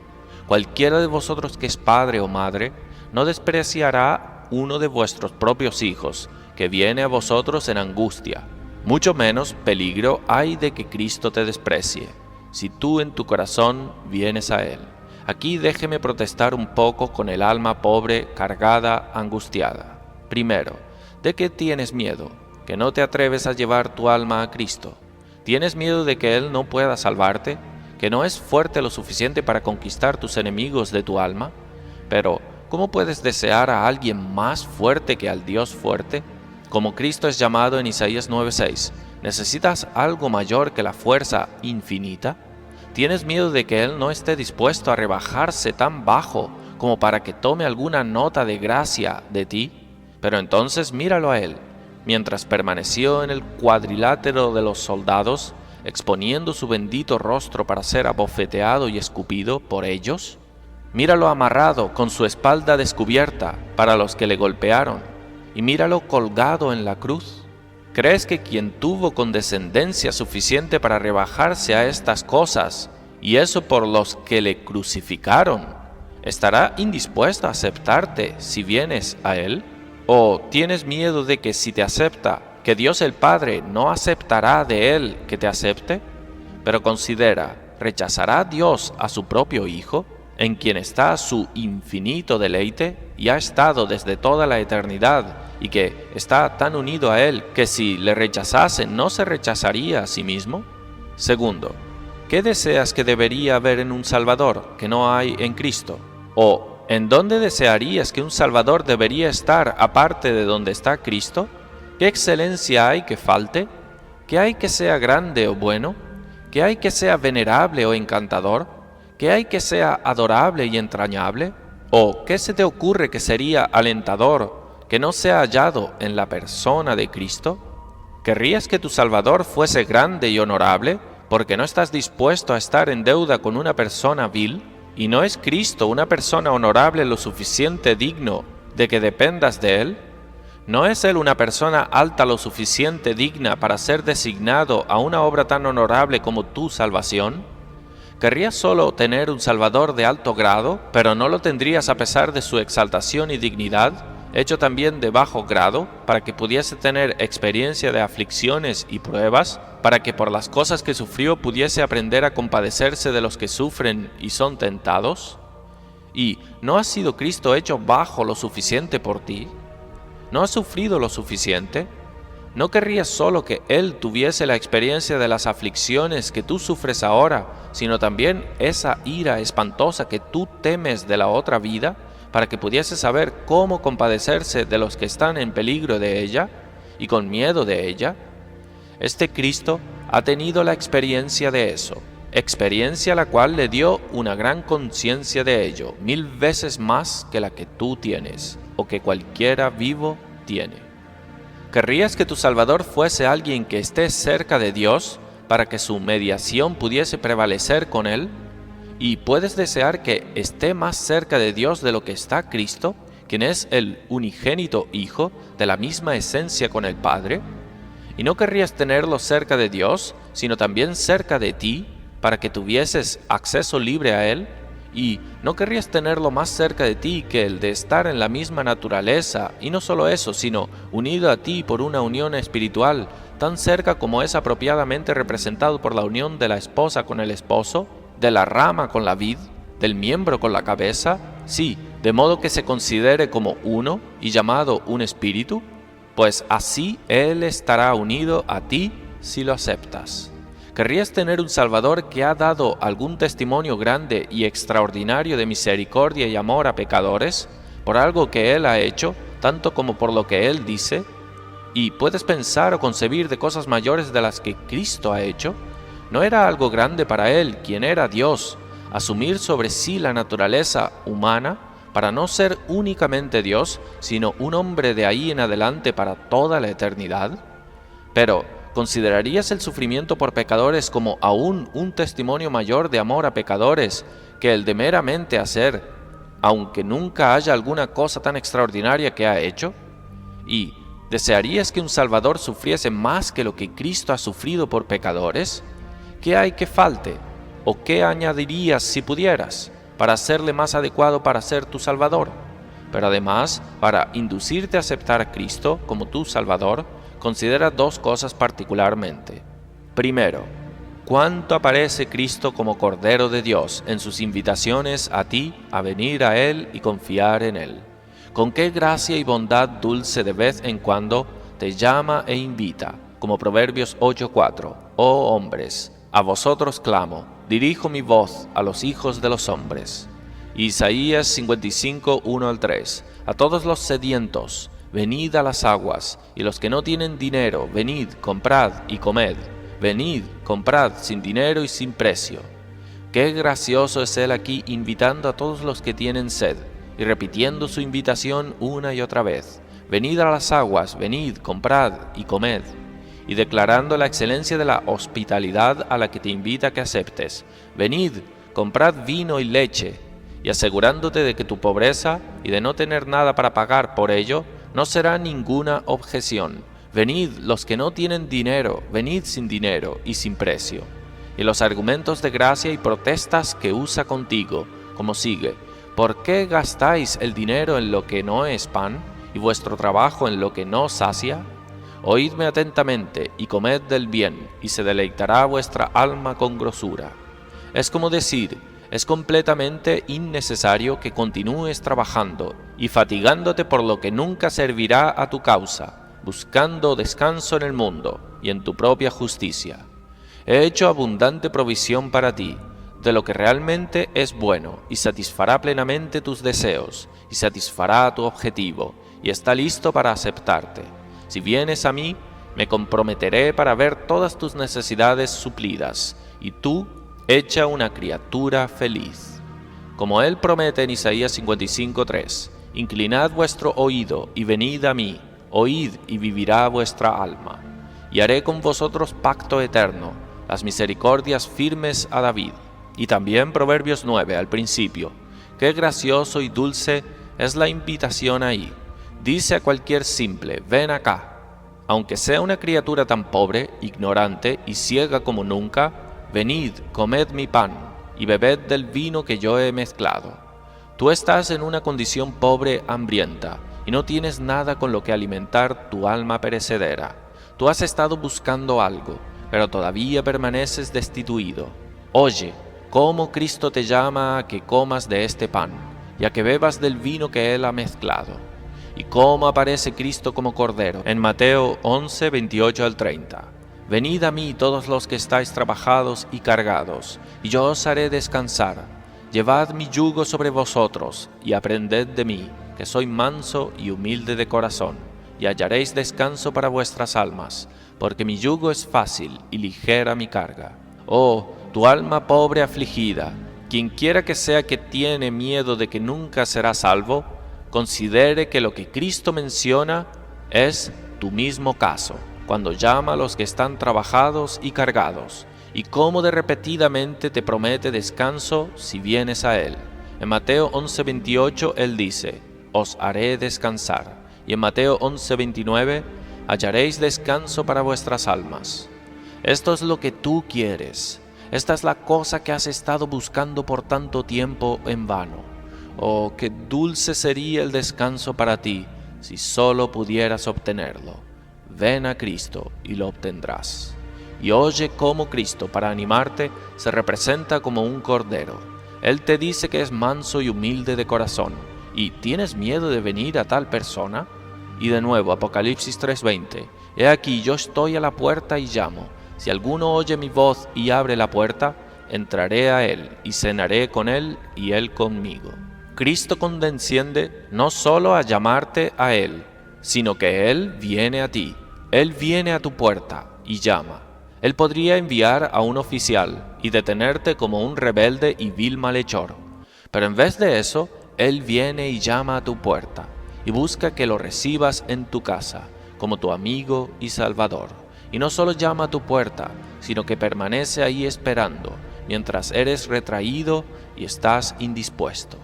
Cualquiera de vosotros que es padre o madre, no despreciará uno de vuestros propios hijos, que viene a vosotros en angustia. Mucho menos peligro hay de que Cristo te desprecie, si tú en tu corazón vienes a Él. Aquí déjeme protestar un poco con el alma pobre, cargada, angustiada. Primero, ¿de qué tienes miedo? ¿Que no te atreves a llevar tu alma a Cristo? ¿Tienes miedo de que Él no pueda salvarte? ¿Que no es fuerte lo suficiente para conquistar tus enemigos de tu alma? Pero, ¿cómo puedes desear a alguien más fuerte que al Dios fuerte? Como Cristo es llamado en Isaías 9:6, ¿necesitas algo mayor que la fuerza infinita? ¿Tienes miedo de que Él no esté dispuesto a rebajarse tan bajo como para que tome alguna nota de gracia de ti? Pero entonces míralo a Él, mientras permaneció en el cuadrilátero de los soldados, exponiendo su bendito rostro para ser abofeteado y escupido por ellos. Míralo amarrado con su espalda descubierta para los que le golpearon, y míralo colgado en la cruz. ¿Crees que quien tuvo condescendencia suficiente para rebajarse a estas cosas, y eso por los que le crucificaron, estará indispuesto a aceptarte si vienes a Él? ¿O tienes miedo de que si te acepta, que Dios el Padre no aceptará de Él que te acepte? Pero considera, ¿rechazará Dios a su propio Hijo, en quien está su infinito deleite y ha estado desde toda la eternidad, y que está tan unido a Él que si le rechazase no se rechazaría a sí mismo? Segundo, ¿qué deseas que debería haber en un Salvador que no hay en Cristo? ¿O en dónde desearías que un Salvador debería estar aparte de donde está Cristo? ¿Qué excelencia hay que falte? ¿Qué hay que sea grande o bueno? ¿Qué hay que sea venerable o encantador? ¿Qué hay que sea adorable y entrañable? ¿O qué se te ocurre que sería alentador que no sea hallado en la persona de Cristo? ¿Querrías que tu Salvador fuese grande y honorable porque no estás dispuesto a estar en deuda con una persona vil? ¿Y no es Cristo una persona honorable lo suficiente digno de que dependas de Él? ¿No es Él una persona alta lo suficiente digna para ser designado a una obra tan honorable como tu salvación? ¿Querrías solo tener un Salvador de alto grado, pero no lo tendrías a pesar de su exaltación y dignidad, hecho también de bajo grado, para que pudiese tener experiencia de aflicciones y pruebas, para que por las cosas que sufrió pudiese aprender a compadecerse de los que sufren y son tentados? ¿Y no ha sido Cristo hecho bajo lo suficiente por ti? ¿No has sufrido lo suficiente? ¿No querrías solo que Él tuviese la experiencia de las aflicciones que tú sufres ahora, sino también esa ira espantosa que tú temes de la otra vida, para que pudiese saber cómo compadecerse de los que están en peligro de ella y con miedo de ella? Este Cristo ha tenido la experiencia de eso, experiencia la cual le dio una gran conciencia de ello, 1000 veces más que la que tú tienes, o que cualquiera vivo tiene. ¿Querrías que tu Salvador fuese alguien que esté cerca de Dios para que su mediación pudiese prevalecer con Él? ¿Y puedes desear que esté más cerca de Dios de lo que está Cristo, quien es el unigénito Hijo de la misma esencia con el Padre? ¿Y no querrías tenerlo cerca de Dios, sino también cerca de ti, para que tuvieses acceso libre a Él? ¿Y no querrías tenerlo más cerca de ti que el de estar en la misma naturaleza, y no solo eso, sino unido a ti por una unión espiritual, tan cerca como es apropiadamente representado por la unión de la esposa con el esposo, de la rama con la vid, del miembro con la cabeza? Sí, de modo que se considere como uno y llamado un espíritu, pues así Él estará unido a ti si lo aceptas. ¿Querrías tener un Salvador que ha dado algún testimonio grande y extraordinario de misericordia y amor a pecadores, por algo que Él ha hecho, tanto como por lo que Él dice? ¿Y puedes pensar o concebir de cosas mayores de las que Cristo ha hecho? ¿No era algo grande para Él, quien era Dios, asumir sobre sí la naturaleza humana, para no ser únicamente Dios, sino un hombre de ahí en adelante para toda la eternidad? Pero, ¿considerarías el sufrimiento por pecadores como aún un testimonio mayor de amor a pecadores que el de meramente hacer, aunque nunca haya alguna cosa tan extraordinaria que ha hecho? ¿Y desearías que un Salvador sufriese más que lo que Cristo ha sufrido por pecadores? ¿Qué hay que falte? ¿O qué añadirías si pudieras, para hacerle más adecuado para ser tu Salvador? Pero además, para inducirte a aceptar a Cristo como tu Salvador, considera dos cosas particularmente. Primero, cuánto aparece Cristo como Cordero de Dios en sus invitaciones a ti a venir a Él y confiar en Él. Con qué gracia y bondad dulce de vez en cuando te llama e invita, como Proverbios 8:4, oh hombres, a vosotros clamo, dirijo mi voz a los hijos de los hombres. Isaías 55:1-3, a todos los sedientos, venid a las aguas, y los que no tienen dinero, venid, comprad y comed. Venid, comprad sin dinero y sin precio. Qué gracioso es Él aquí invitando a todos los que tienen sed, y repitiendo su invitación una y otra vez. Venid a las aguas, venid, comprad y comed. Y declarando la excelencia de la hospitalidad a la que te invita a que aceptes. Venid, comprad vino y leche, y asegurándote de que tu pobreza y de no tener nada para pagar por ello, no será ninguna objeción. Venid los que no tienen dinero, venid sin dinero y sin precio. Y los argumentos de gracia y protestas que usa contigo, como sigue: ¿por qué gastáis el dinero en lo que no es pan, y vuestro trabajo en lo que no sacia? Oídme atentamente y comed del bien, y se deleitará vuestra alma con grosura. Es como decir, es completamente innecesario que continúes trabajando y fatigándote por lo que nunca servirá a tu causa, buscando descanso en el mundo y en tu propia justicia. He hecho abundante provisión para ti, de lo que realmente es bueno, y satisfará plenamente tus deseos, y satisfará tu objetivo, y está listo para aceptarte. Si vienes a mí, me comprometeré para ver todas tus necesidades suplidas, y tú hecha una criatura feliz. Como Él promete en Isaías 55:3, inclinad vuestro oído y venid a mí, oíd y vivirá vuestra alma. Y haré con vosotros pacto eterno, las misericordias firmes a David. Y también Proverbios 9 al principio. Qué gracioso y dulce es la invitación ahí. Dice a cualquier simple, ven acá. Aunque sea una criatura tan pobre, ignorante y ciega como nunca, venid, comed mi pan, y bebed del vino que yo he mezclado. Tú estás en una condición pobre, hambrienta, y no tienes nada con lo que alimentar tu alma perecedera. Tú has estado buscando algo, pero todavía permaneces destituido. Oye, cómo Cristo te llama a que comas de este pan, y a que bebas del vino que Él ha mezclado. Y cómo aparece Cristo como Cordero en Mateo 11:28-30. Venid a mí todos los que estáis trabajados y cargados, y yo os haré descansar. Llevad mi yugo sobre vosotros, y aprended de mí, que soy manso y humilde de corazón, y hallaréis descanso para vuestras almas, porque mi yugo es fácil y ligera mi carga. Oh, tu alma pobre afligida, quienquiera que sea que tiene miedo de que nunca será salvo, considere que lo que Cristo menciona es tu mismo caso, cuando llama a los que están trabajados y cargados, y cómo de repetidamente te promete descanso si vienes a Él. En Mateo 11:28 Él dice, os haré descansar. Y en Mateo 11:29, hallaréis descanso para vuestras almas. Esto es lo que tú quieres. Esta es la cosa que has estado buscando por tanto tiempo en vano. Oh, qué dulce sería el descanso para ti si solo pudieras obtenerlo. Ven a Cristo y lo obtendrás. Y oye cómo Cristo, para animarte, se representa como un cordero. Él te dice que es manso y humilde de corazón. ¿Y tienes miedo de venir a tal persona? Y de nuevo, Apocalipsis 3:20. He aquí, yo estoy a la puerta y llamo. Si alguno oye mi voz y abre la puerta, entraré a él y cenaré con él y él conmigo. Cristo condesciende no solo a llamarte a Él, sino que Él viene a ti. Él viene a tu puerta y llama. Él podría enviar a un oficial y detenerte como un rebelde y vil malhechor. Pero en vez de eso, Él viene y llama a tu puerta y busca que lo recibas en tu casa como tu amigo y salvador. Y no solo llama a tu puerta, sino que permanece ahí esperando mientras eres retraído y estás indispuesto.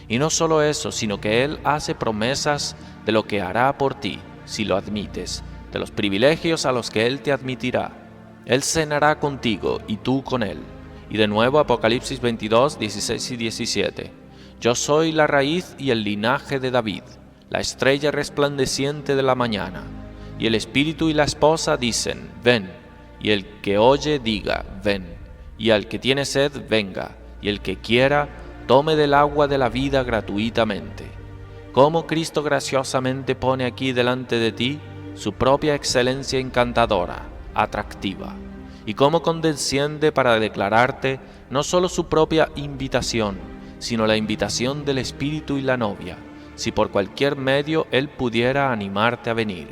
Y no solo eso, sino que Él hace promesas de lo que hará por ti si lo admites, de los privilegios a los que Él te admitirá. Él cenará contigo y tú con Él. Y de nuevo Apocalipsis 22, 16 y 17. Yo soy la raíz y el linaje de David, la estrella resplandeciente de la mañana. Y el espíritu y la esposa dicen, ven. Y el que oye diga, ven. Y al que tiene sed, venga. Y el que quiera, tome del agua de la vida gratuitamente. Cómo Cristo graciosamente pone aquí delante de ti su propia excelencia encantadora, atractiva, y cómo condesciende para declararte no solo su propia invitación, sino la invitación del Espíritu y la novia, si por cualquier medio Él pudiera animarte a venir,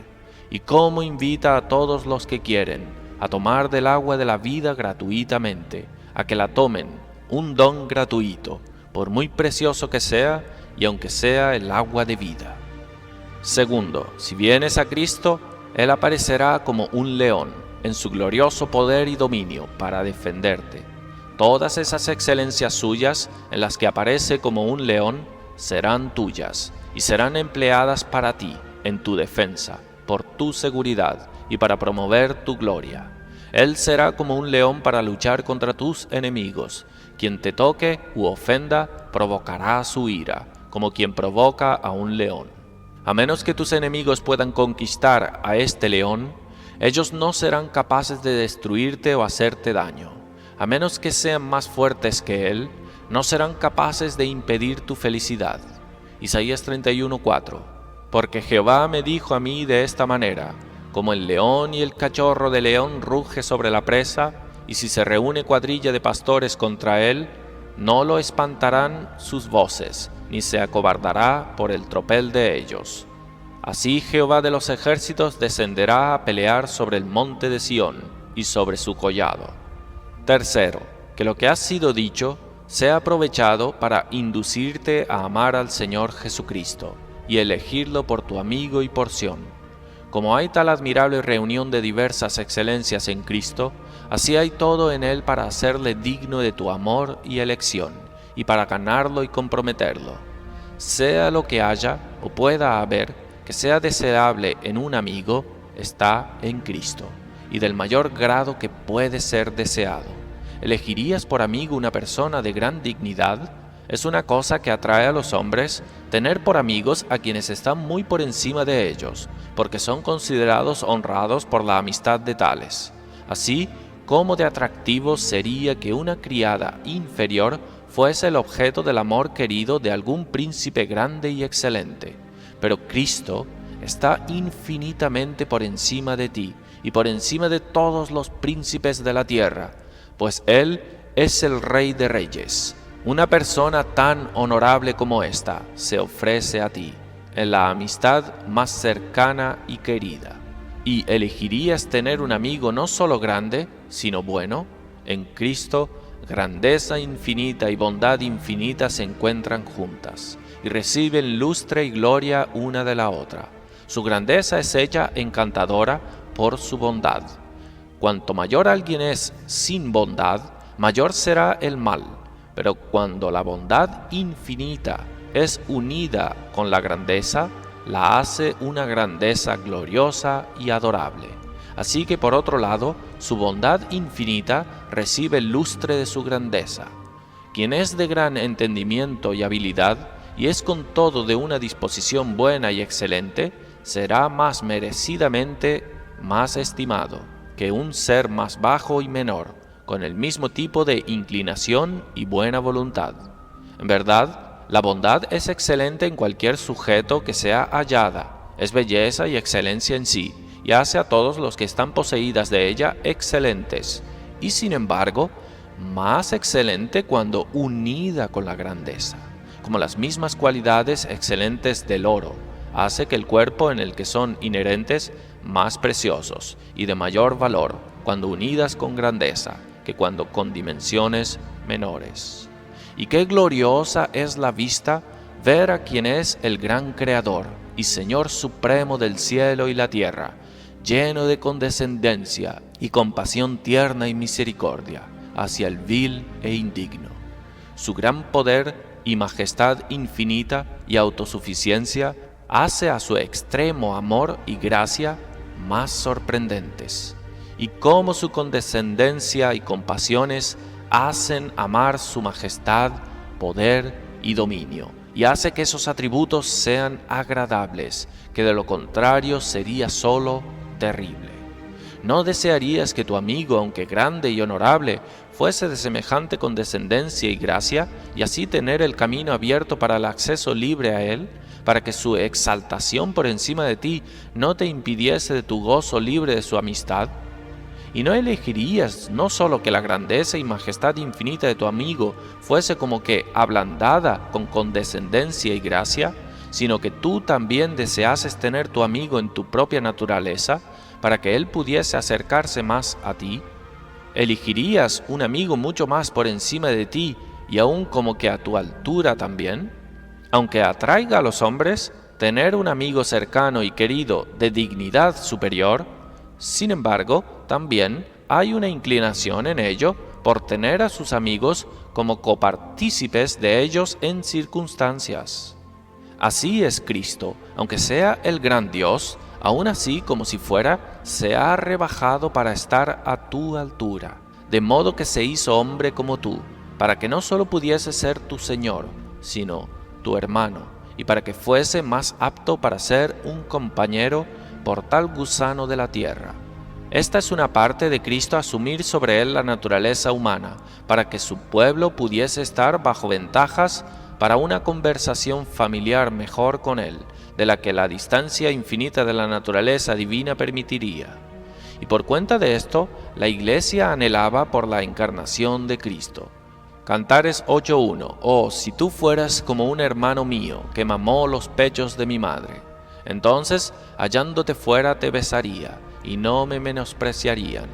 y cómo invita a todos los que quieren a tomar del agua de la vida gratuitamente, a que la tomen, un don gratuito, por muy precioso que sea, y aunque sea el agua de vida. Segundo, si vienes a Cristo, Él aparecerá como un león, en su glorioso poder y dominio, para defenderte. Todas esas excelencias suyas, en las que aparece como un león, serán tuyas, y serán empleadas para ti, en tu defensa, por tu seguridad, y para promover tu gloria. Él será como un león para luchar contra tus enemigos. Quien te toque u ofenda provocará su ira, como quien provoca a un león. A menos que tus enemigos puedan conquistar a este león, ellos no serán capaces de destruirte o hacerte daño. A menos que sean más fuertes que él, no serán capaces de impedir tu felicidad. Isaías 31:4. Porque Jehová me dijo a mí de esta manera, como el león y el cachorro de león ruge sobre la presa, y si se reúne cuadrilla de pastores contra él, no lo espantarán sus voces, ni se acobardará por el tropel de ellos. Así Jehová de los ejércitos descenderá a pelear sobre el monte de Sión y sobre su collado. Tercero, que lo que ha sido dicho sea aprovechado para inducirte a amar al Señor Jesucristo y elegirlo por tu amigo y porción. Como hay tal admirable reunión de diversas excelencias en Cristo, así hay todo en Él para hacerle digno de tu amor y elección, y para ganarlo y comprometerlo. Sea lo que haya o pueda haber que sea deseable en un amigo, está en Cristo, y del mayor grado que puede ser deseado. ¿Elegirías por amigo una persona de gran dignidad? Es una cosa que atrae a los hombres tener por amigos a quienes están muy por encima de ellos, porque son considerados honrados por la amistad de tales. Así, ¿cómo de atractivo sería que una criada inferior fuese el objeto del amor querido de algún príncipe grande y excelente? Pero Cristo está infinitamente por encima de ti y por encima de todos los príncipes de la tierra, pues Él es el Rey de Reyes. Una persona tan honorable como esta se ofrece a ti, en la amistad más cercana y querida. ¿Y elegirías tener un amigo no solo grande, sino bueno? En Cristo, grandeza infinita y bondad infinita se encuentran juntas, y reciben lustre y gloria una de la otra. Su grandeza es hecha encantadora por su bondad. Cuanto mayor alguien es sin bondad, mayor será el mal. Pero cuando la bondad infinita es unida con la grandeza, la hace una grandeza gloriosa y adorable. Así que por otro lado, su bondad infinita recibe el lustre de su grandeza. Quien es de gran entendimiento y habilidad, y es con todo de una disposición buena y excelente, será más merecidamente más estimado que un ser más bajo y menor, con el mismo tipo de inclinación y buena voluntad. En verdad, la bondad es excelente en cualquier sujeto que sea hallada, es belleza y excelencia en sí, y hace a todos los que están poseídas de ella excelentes, y sin embargo, más excelente cuando unida con la grandeza, como las mismas cualidades excelentes del oro, hace que el cuerpo en el que son inherentes más preciosos y de mayor valor cuando unidas con grandeza que cuando con dimensiones menores. Y qué gloriosa es la vista ver a quien es el gran Creador y Señor supremo del cielo y la tierra, lleno de condescendencia y compasión tierna y misericordia hacia el vil e indigno. Su gran poder y majestad infinita y autosuficiencia hace a su extremo amor y gracia más sorprendentes, y cómo su condescendencia y compasiones hacen amar su majestad, poder y dominio, y hace que esos atributos sean agradables, que de lo contrario sería solo terrible. ¿No desearías que tu amigo, aunque grande y honorable, fuese de semejante condescendencia y gracia, y así tener el camino abierto para el acceso libre a él, para que su exaltación por encima de ti no te impidiese de tu gozo libre de su amistad? ¿Y no elegirías no solo que la grandeza y majestad infinita de tu amigo fuese como que ablandada con condescendencia y gracia, sino que tú también deseases tener tu amigo en tu propia naturaleza, para que él pudiese acercarse más a ti? ¿Elegirías un amigo mucho más por encima de ti y aún como que a tu altura también? Aunque atraiga a los hombres, tener un amigo cercano y querido de dignidad superior, sin embargo, también hay una inclinación en ello por tener a sus amigos como copartícipes de ellos en circunstancias. Así es Cristo, aunque sea el gran Dios, aún así como si fuera, se ha rebajado para estar a tu altura, de modo que se hizo hombre como tú, para que no solo pudiese ser tu Señor, sino tu hermano, y para que fuese más apto para ser un compañero por tal gusano de la tierra. Esta es una parte de Cristo asumir sobre él la naturaleza humana, para que su pueblo pudiese estar bajo ventajas para una conversación familiar mejor con él, de la que la distancia infinita de la naturaleza divina permitiría. Y por cuenta de esto, la Iglesia anhelaba por la encarnación de Cristo. Cantares 8:1. Oh, si tú fueras como un hermano mío, que mamó los pechos de mi madre. Entonces, hallándote fuera, te besaría, y no me menospreciarían.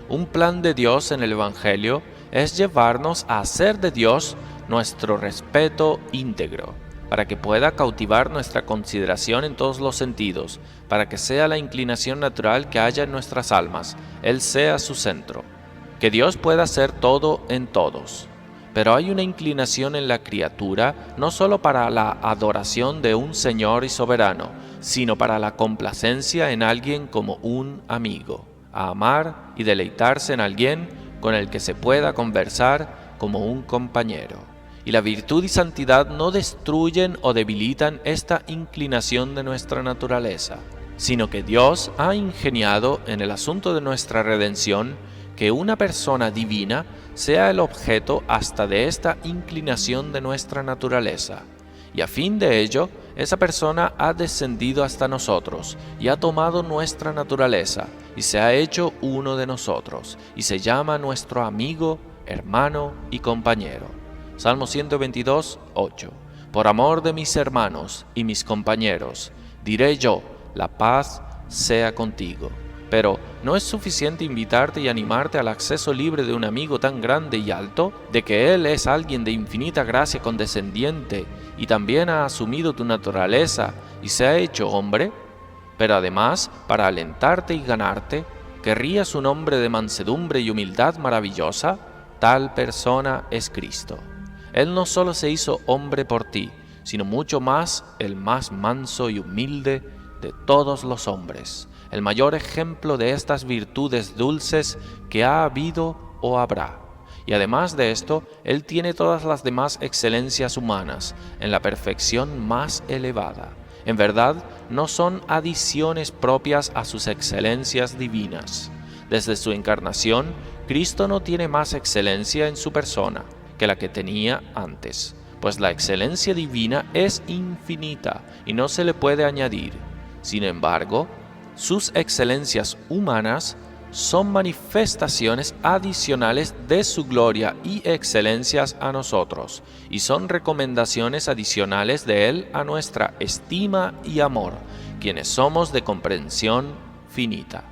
Un plan de Dios en el Evangelio es llevarnos a hacer de Dios nuestro respeto íntegro, para que pueda cautivar nuestra consideración en todos los sentidos, para que sea la inclinación natural que haya en nuestras almas, Él sea su centro. Que Dios pueda ser todo en todos. Pero hay una inclinación en la criatura no solo para la adoración de un Señor y soberano, sino para la complacencia en alguien como un amigo, a amar y deleitarse en alguien con el que se pueda conversar como un compañero. Y la virtud y santidad no destruyen o debilitan esta inclinación de nuestra naturaleza, sino que Dios ha ingeniado en el asunto de nuestra redención que una persona divina sea el objeto hasta de esta inclinación de nuestra naturaleza, y a fin de ello, esa persona ha descendido hasta nosotros, y ha tomado nuestra naturaleza, y se ha hecho uno de nosotros, y se llama nuestro amigo, hermano y compañero. Salmo 122, 8. Por amor de mis hermanos y mis compañeros, diré yo, la paz sea contigo. Pero, ¿no es suficiente invitarte y animarte al acceso libre de un amigo tan grande y alto, de que Él es alguien de infinita gracia condescendiente y también ha asumido tu naturaleza y se ha hecho hombre? Pero además, para alentarte y ganarte, ¿querrías un hombre de mansedumbre y humildad maravillosa? Tal persona es Cristo. Él no solo se hizo hombre por ti, sino mucho más el más manso y humilde de todos los hombres, el mayor ejemplo de estas virtudes dulces que ha habido o habrá. Y además de esto, Él tiene todas las demás excelencias humanas en la perfección más elevada. En verdad, no son adiciones propias a sus excelencias divinas. Desde su encarnación, Cristo no tiene más excelencia en su persona que la que tenía antes, pues la excelencia divina es infinita y no se le puede añadir. Sin embargo, sus excelencias humanas son manifestaciones adicionales de su gloria y excelencias a nosotros, y son recomendaciones adicionales de Él a nuestra estima y amor, quienes somos de comprensión finita.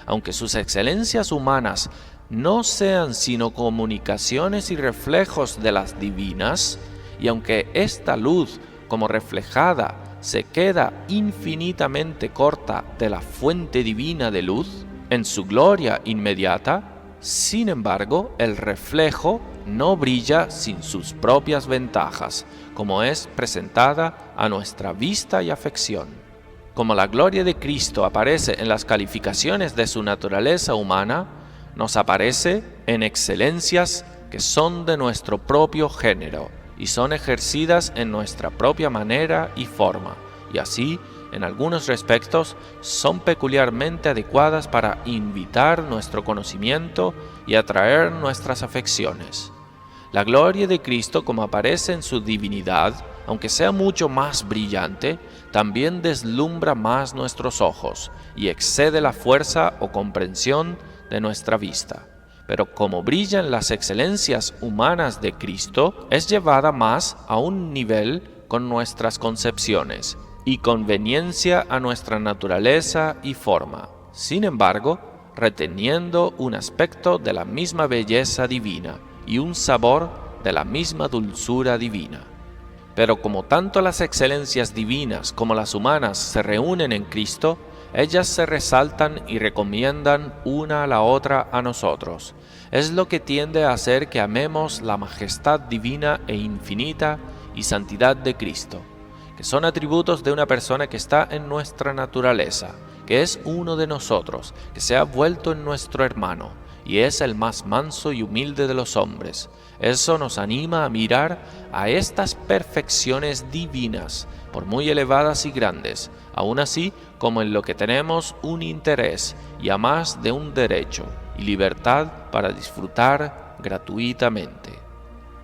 Aunque sus excelencias humanas no sean sino comunicaciones y reflejos de las divinas, y aunque esta luz, como reflejada, se queda infinitamente corta de la fuente divina de luz, en su gloria inmediata, sin embargo, el reflejo no brilla sin sus propias ventajas, como es presentada a nuestra vista y afección. Como la gloria de Cristo aparece en las calificaciones de su naturaleza humana, nos aparece en excelencias que son de nuestro propio género y son ejercidas en nuestra propia manera y forma, y así, en algunos respectos, son peculiarmente adecuadas para invitar nuestro conocimiento y atraer nuestras afecciones. La gloria de Cristo, como aparece en su divinidad, aunque sea mucho más brillante, también deslumbra más nuestros ojos y excede la fuerza o comprensión de nuestra vista. Pero como brillan las excelencias humanas de Cristo, es llevada más a un nivel con nuestras concepciones y conveniencia a nuestra naturaleza y forma, sin embargo, reteniendo un aspecto de la misma belleza divina y un sabor de la misma dulzura divina. Pero como tanto las excelencias divinas como las humanas se reúnen en Cristo, ellas se resaltan y recomiendan una a la otra a nosotros. Es lo que tiende a hacer que amemos la majestad divina e infinita y santidad de Cristo, que son atributos de una persona que está en nuestra naturaleza, que es uno de nosotros, que se ha vuelto en nuestro hermano, y es el más manso y humilde de los hombres. Eso nos anima a mirar a estas perfecciones divinas, por muy elevadas y grandes, aun así como en lo que tenemos un interés y a más de un derecho y libertad para disfrutar gratuitamente.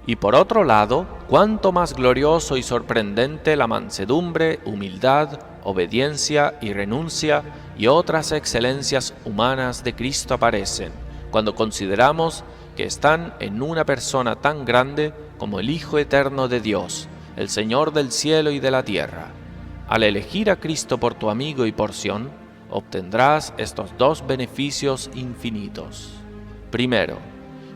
Y por otro lado, cuánto más glorioso y sorprendente la mansedumbre, humildad, obediencia y renuncia y otras excelencias humanas de Cristo aparecen, cuando consideramos que están en una persona tan grande como el Hijo Eterno de Dios, el Señor del cielo y de la tierra. Al elegir a Cristo por tu amigo y porción, obtendrás estos dos beneficios infinitos. Primero,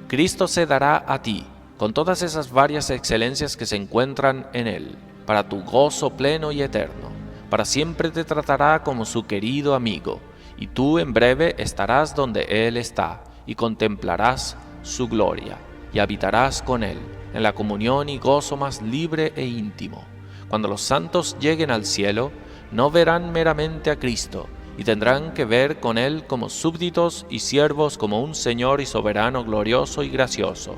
Cristo se dará a ti, con todas esas varias excelencias que se encuentran en Él, para tu gozo pleno y eterno. Para siempre te tratará como su querido amigo, y tú en breve estarás donde Él está, y contemplarás su gloria, y habitarás con Él, en la comunión y gozo más libre e íntimo. Cuando los santos lleguen al cielo, no verán meramente a Cristo, y tendrán que ver con Él como súbditos y siervos, como un Señor y soberano glorioso y gracioso.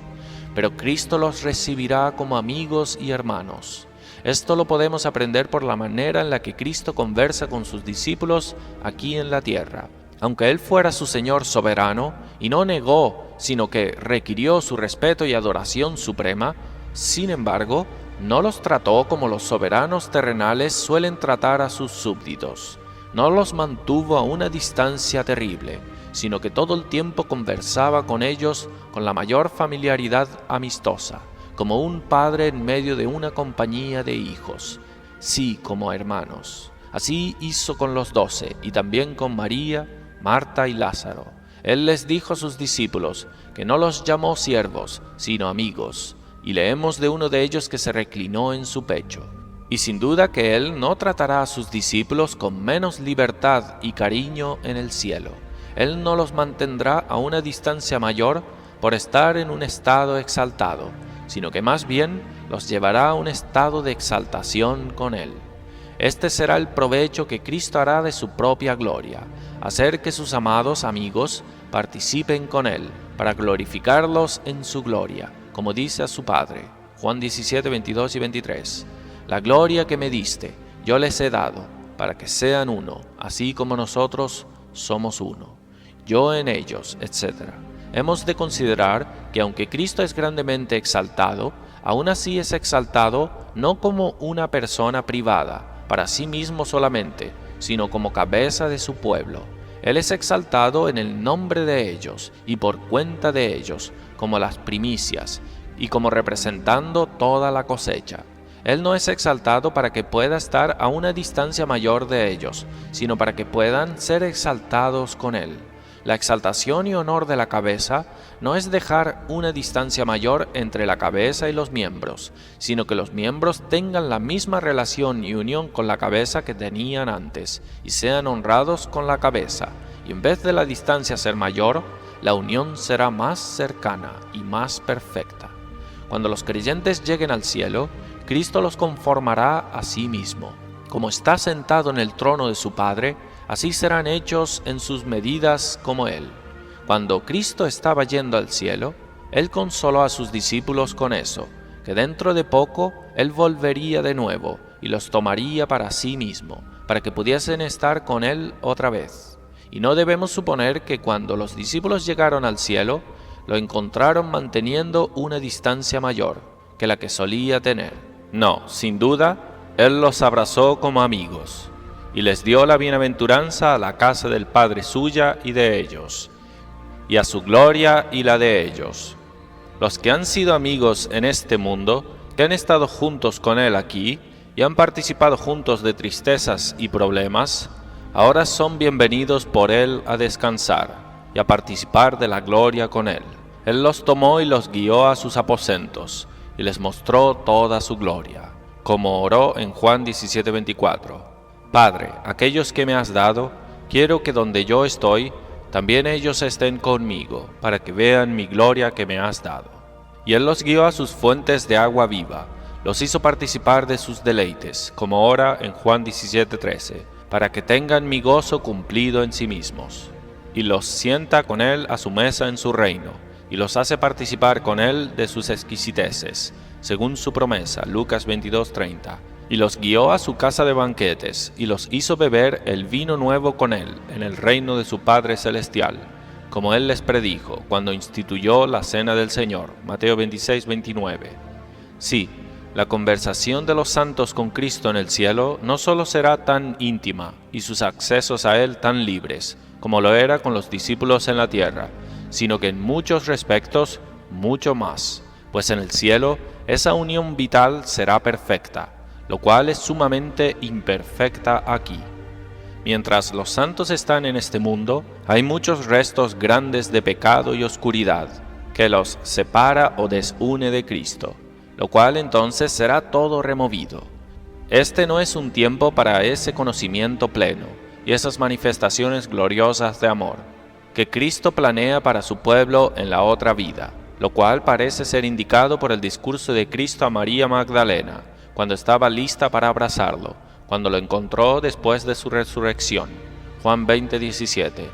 Pero Cristo los recibirá como amigos y hermanos. Esto lo podemos aprender por la manera en la que Cristo conversa con sus discípulos aquí en la tierra. Aunque Él fuera su Señor soberano y no negó, sino que requirió su respeto y adoración suprema, sin embargo, no los trató como los soberanos terrenales suelen tratar a sus súbditos. No los mantuvo a una distancia terrible, sino que todo el tiempo conversaba con ellos con la mayor familiaridad amistosa, como un padre en medio de una compañía de hijos, sí, como hermanos. Así hizo con los 12 y también con María, Marta y Lázaro. Él les dijo a sus discípulos que no los llamó siervos, sino amigos, y leemos de uno de ellos que se reclinó en su pecho. Y sin duda que Él no tratará a sus discípulos con menos libertad y cariño en el cielo. Él no los mantendrá a una distancia mayor por estar en un estado exaltado, sino que más bien los llevará a un estado de exaltación con Él. Este será el provecho que Cristo hará de su propia gloria, hacer que sus amados amigos participen con Él, para glorificarlos en su gloria, como dice a su Padre. Juan 17, 22 y 23. La gloria que me diste, yo les he dado, para que sean uno, así como nosotros somos uno. Yo en ellos, etc. Hemos de considerar que aunque Cristo es grandemente exaltado, aún así es exaltado no como una persona privada, para sí mismo solamente, sino como cabeza de su pueblo. Él es exaltado en el nombre de ellos y por cuenta de ellos, como las primicias, y como representando toda la cosecha. Él no es exaltado para que pueda estar a una distancia mayor de ellos, sino para que puedan ser exaltados con Él. La exaltación y honor de la cabeza no es dejar una distancia mayor entre la cabeza y los miembros, sino que los miembros tengan la misma relación y unión con la cabeza que tenían antes, y sean honrados con la cabeza, y en vez de la distancia ser mayor, la unión será más cercana y más perfecta. Cuando los creyentes lleguen al cielo, Cristo los conformará a sí mismo. Como está sentado en el trono de su Padre, así serán hechos en sus medidas como Él. Cuando Cristo estaba yendo al cielo, Él consoló a sus discípulos con eso, que dentro de poco Él volvería de nuevo y los tomaría para sí mismo, para que pudiesen estar con Él otra vez. Y no debemos suponer que cuando los discípulos llegaron al cielo, lo encontraron manteniendo una distancia mayor que la que solía tener. No, sin duda, Él los abrazó como amigos, y les dio la bienaventuranza a la casa del Padre suya y de ellos, y a su gloria y la de ellos. Los que han sido amigos en este mundo, que han estado juntos con Él aquí, y han participado juntos de tristezas y problemas, ahora son bienvenidos por Él a descansar y a participar de la gloria con Él. Él los tomó y los guió a sus aposentos, y les mostró toda su gloria, como oró en Juan 17:24. Padre, aquellos que me has dado, quiero que donde yo estoy, también ellos estén conmigo, para que vean mi gloria que me has dado. Y Él los guió a sus fuentes de agua viva, los hizo participar de sus deleites, como ora en Juan 17:13, para que tengan mi gozo cumplido en sí mismos. Y los sienta con Él a su mesa en su reino, y los hace participar con Él de sus exquisiteces, según su promesa, Lucas 22:30. Y los guió a su casa de banquetes, y los hizo beber el vino nuevo con Él, en el reino de su Padre Celestial, como Él les predijo, cuando instituyó la cena del Señor, Mateo 26:29. Sí, la conversación de los santos con Cristo en el cielo no solo será tan íntima, y sus accesos a Él tan libres, como lo era con los discípulos en la tierra, sino que en muchos respectos, mucho más, pues en el cielo esa unión vital será perfecta, lo cual es sumamente imperfecta aquí. Mientras los santos están en este mundo, hay muchos restos grandes de pecado y oscuridad, que los separa o desune de Cristo, lo cual entonces será todo removido. Este no es un tiempo para ese conocimiento pleno y esas manifestaciones gloriosas de amor, que Cristo planea para su pueblo en la otra vida, lo cual parece ser indicado por el discurso de Cristo a María Magdalena, cuando estaba lista para abrazarlo, cuando lo encontró después de su resurrección. Juan 20:17.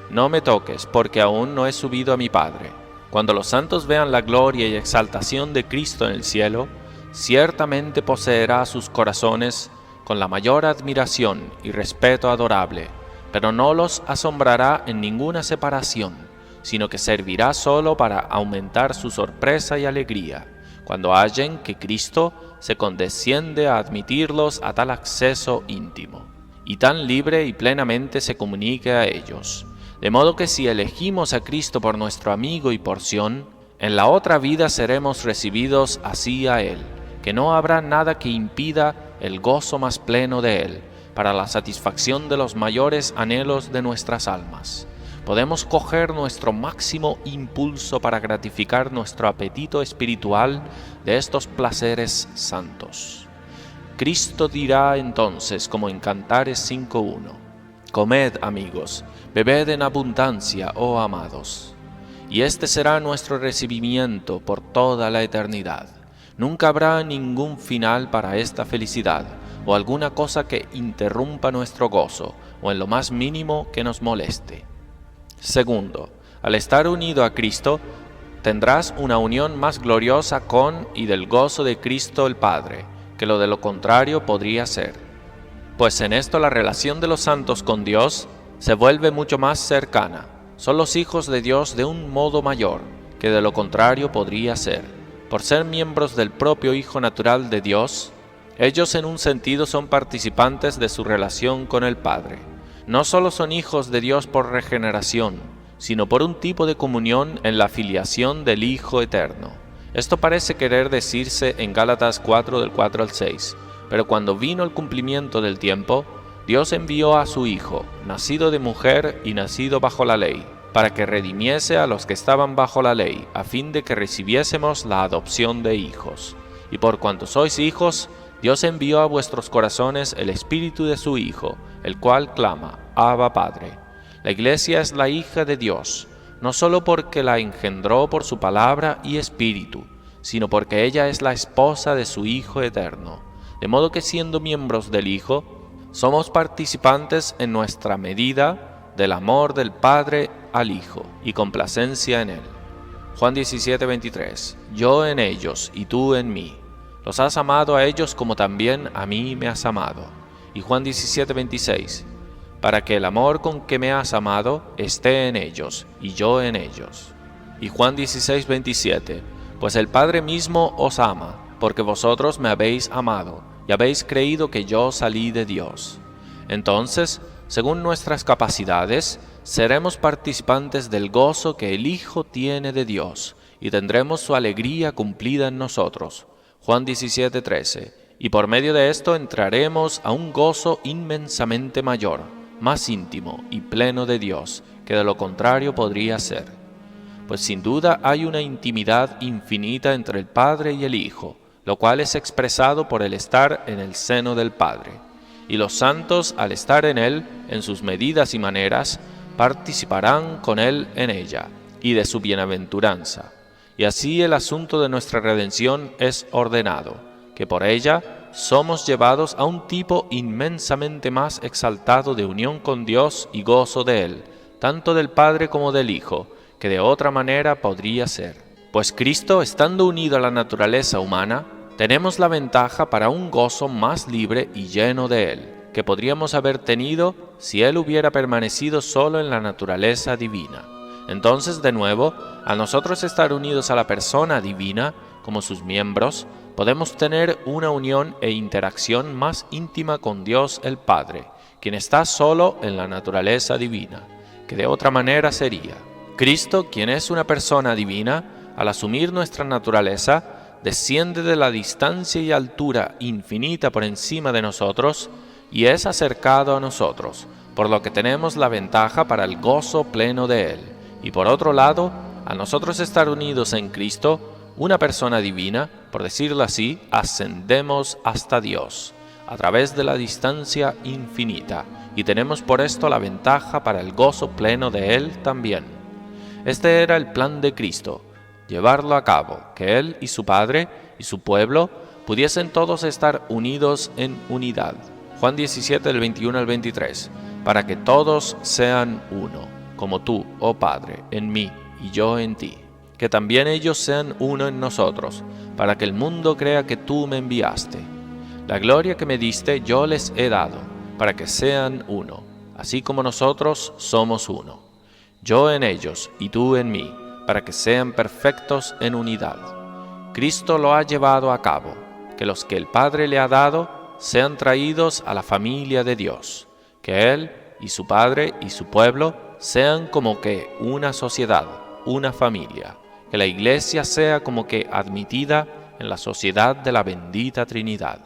No me toques, porque aún no he subido a mi Padre. Cuando los santos vean la gloria y exaltación de Cristo en el cielo, ciertamente poseerá sus corazones con la mayor admiración y respeto adorable, pero no los asombrará en ninguna separación, sino que servirá solo para aumentar su sorpresa y alegría, cuando hallen que Cristo se condesciende a admitirlos a tal acceso íntimo, y tan libre y plenamente se comunique a ellos. De modo que si elegimos a Cristo por nuestro amigo y porción, en la otra vida seremos recibidos así a Él, que no habrá nada que impida el gozo más pleno de Él, para la satisfacción de los mayores anhelos de nuestras almas. Podemos coger nuestro máximo impulso para gratificar nuestro apetito espiritual de estos placeres santos. Cristo dirá entonces, como en Cantares 5:1, «Comed, amigos, bebed en abundancia, oh amados». Y este será nuestro recibimiento por toda la eternidad. Nunca habrá ningún final para esta felicidad, o alguna cosa que interrumpa nuestro gozo, o en lo más mínimo que nos moleste. Segundo, al estar unido a Cristo, tendrás una unión más gloriosa con y del gozo de Cristo el Padre, que lo de lo contrario podría ser. Pues en esto la relación de los santos con Dios se vuelve mucho más cercana. Son los hijos de Dios de un modo mayor, que de lo contrario podría ser. Por ser miembros del propio Hijo natural de Dios, ellos en un sentido son participantes de su relación con el Padre. No solo son hijos de Dios por regeneración, sino por un tipo de comunión en la filiación del Hijo eterno. Esto parece querer decirse en Gálatas 4 del 4 al 6, pero cuando vino el cumplimiento del tiempo, Dios envió a su Hijo, nacido de mujer y nacido bajo la ley, para que redimiese a los que estaban bajo la ley, a fin de que recibiésemos la adopción de hijos. Y por cuanto sois hijos, Dios envió a vuestros corazones el Espíritu de su Hijo, el cual clama, Abba Padre. La Iglesia es la hija de Dios, no solo porque la engendró por su palabra y Espíritu, sino porque ella es la esposa de su Hijo eterno. De modo que siendo miembros del Hijo, somos participantes en nuestra medida del amor del Padre al Hijo y complacencia en Él. Juan 17:23. Yo en ellos y tú en mí. Los has amado a ellos como también a mí me has amado. Y Juan 17:26. Para que el amor con que me has amado esté en ellos y yo en ellos. Y Juan 16:27. Pues el Padre mismo os ama, porque vosotros me habéis amado y habéis creído que yo salí de Dios. Entonces, según nuestras capacidades, seremos participantes del gozo que el Hijo tiene de Dios y tendremos su alegría cumplida en nosotros. Juan 17:13. Y por medio de esto entraremos a un gozo inmensamente mayor, más íntimo y pleno de Dios, que de lo contrario podría ser. Pues sin duda hay una intimidad infinita entre el Padre y el Hijo, lo cual es expresado por el estar en el seno del Padre. Y los santos, al estar en Él, en sus medidas y maneras, participarán con Él en ella, y de su bienaventuranza. Y así el asunto de nuestra redención es ordenado, que por ella somos llevados a un tipo inmensamente más exaltado de unión con Dios y gozo de Él, tanto del Padre como del Hijo, que de otra manera podría ser. Pues Cristo, estando unido a la naturaleza humana, tenemos la ventaja para un gozo más libre y lleno de Él, que podríamos haber tenido si Él hubiera permanecido solo en la naturaleza divina. Entonces, de nuevo, a nosotros estar unidos a la persona divina, como sus miembros, podemos tener una unión e interacción más íntima con Dios el Padre, quien está solo en la naturaleza divina, que de otra manera sería. Cristo, quien es una persona divina, al asumir nuestra naturaleza, desciende de la distancia y altura infinita por encima de nosotros y es acercado a nosotros, por lo que tenemos la ventaja para el gozo pleno de Él. Y por otro lado, a nosotros estar unidos en Cristo, una persona divina, por decirlo así, ascendemos hasta Dios, a través de la distancia infinita, y tenemos por esto la ventaja para el gozo pleno de Él también. Este era el plan de Cristo, llevarlo a cabo, que Él y su Padre y su pueblo pudiesen todos estar unidos en unidad. Juan 17, del 21 al 23, para que todos sean uno, como tú, oh Padre, en mí y yo en ti, que también ellos sean uno en nosotros, para que el mundo crea que tú me enviaste. La gloria que me diste yo les he dado, para que sean uno, así como nosotros somos uno. Yo en ellos y tú en mí, para que sean perfectos en unidad. Cristo lo ha llevado a cabo, que los que el Padre le ha dado sean traídos a la familia de Dios, que Él y su Padre y su pueblo sean como que una sociedad, una familia, que la Iglesia sea como que admitida en la sociedad de la bendita Trinidad.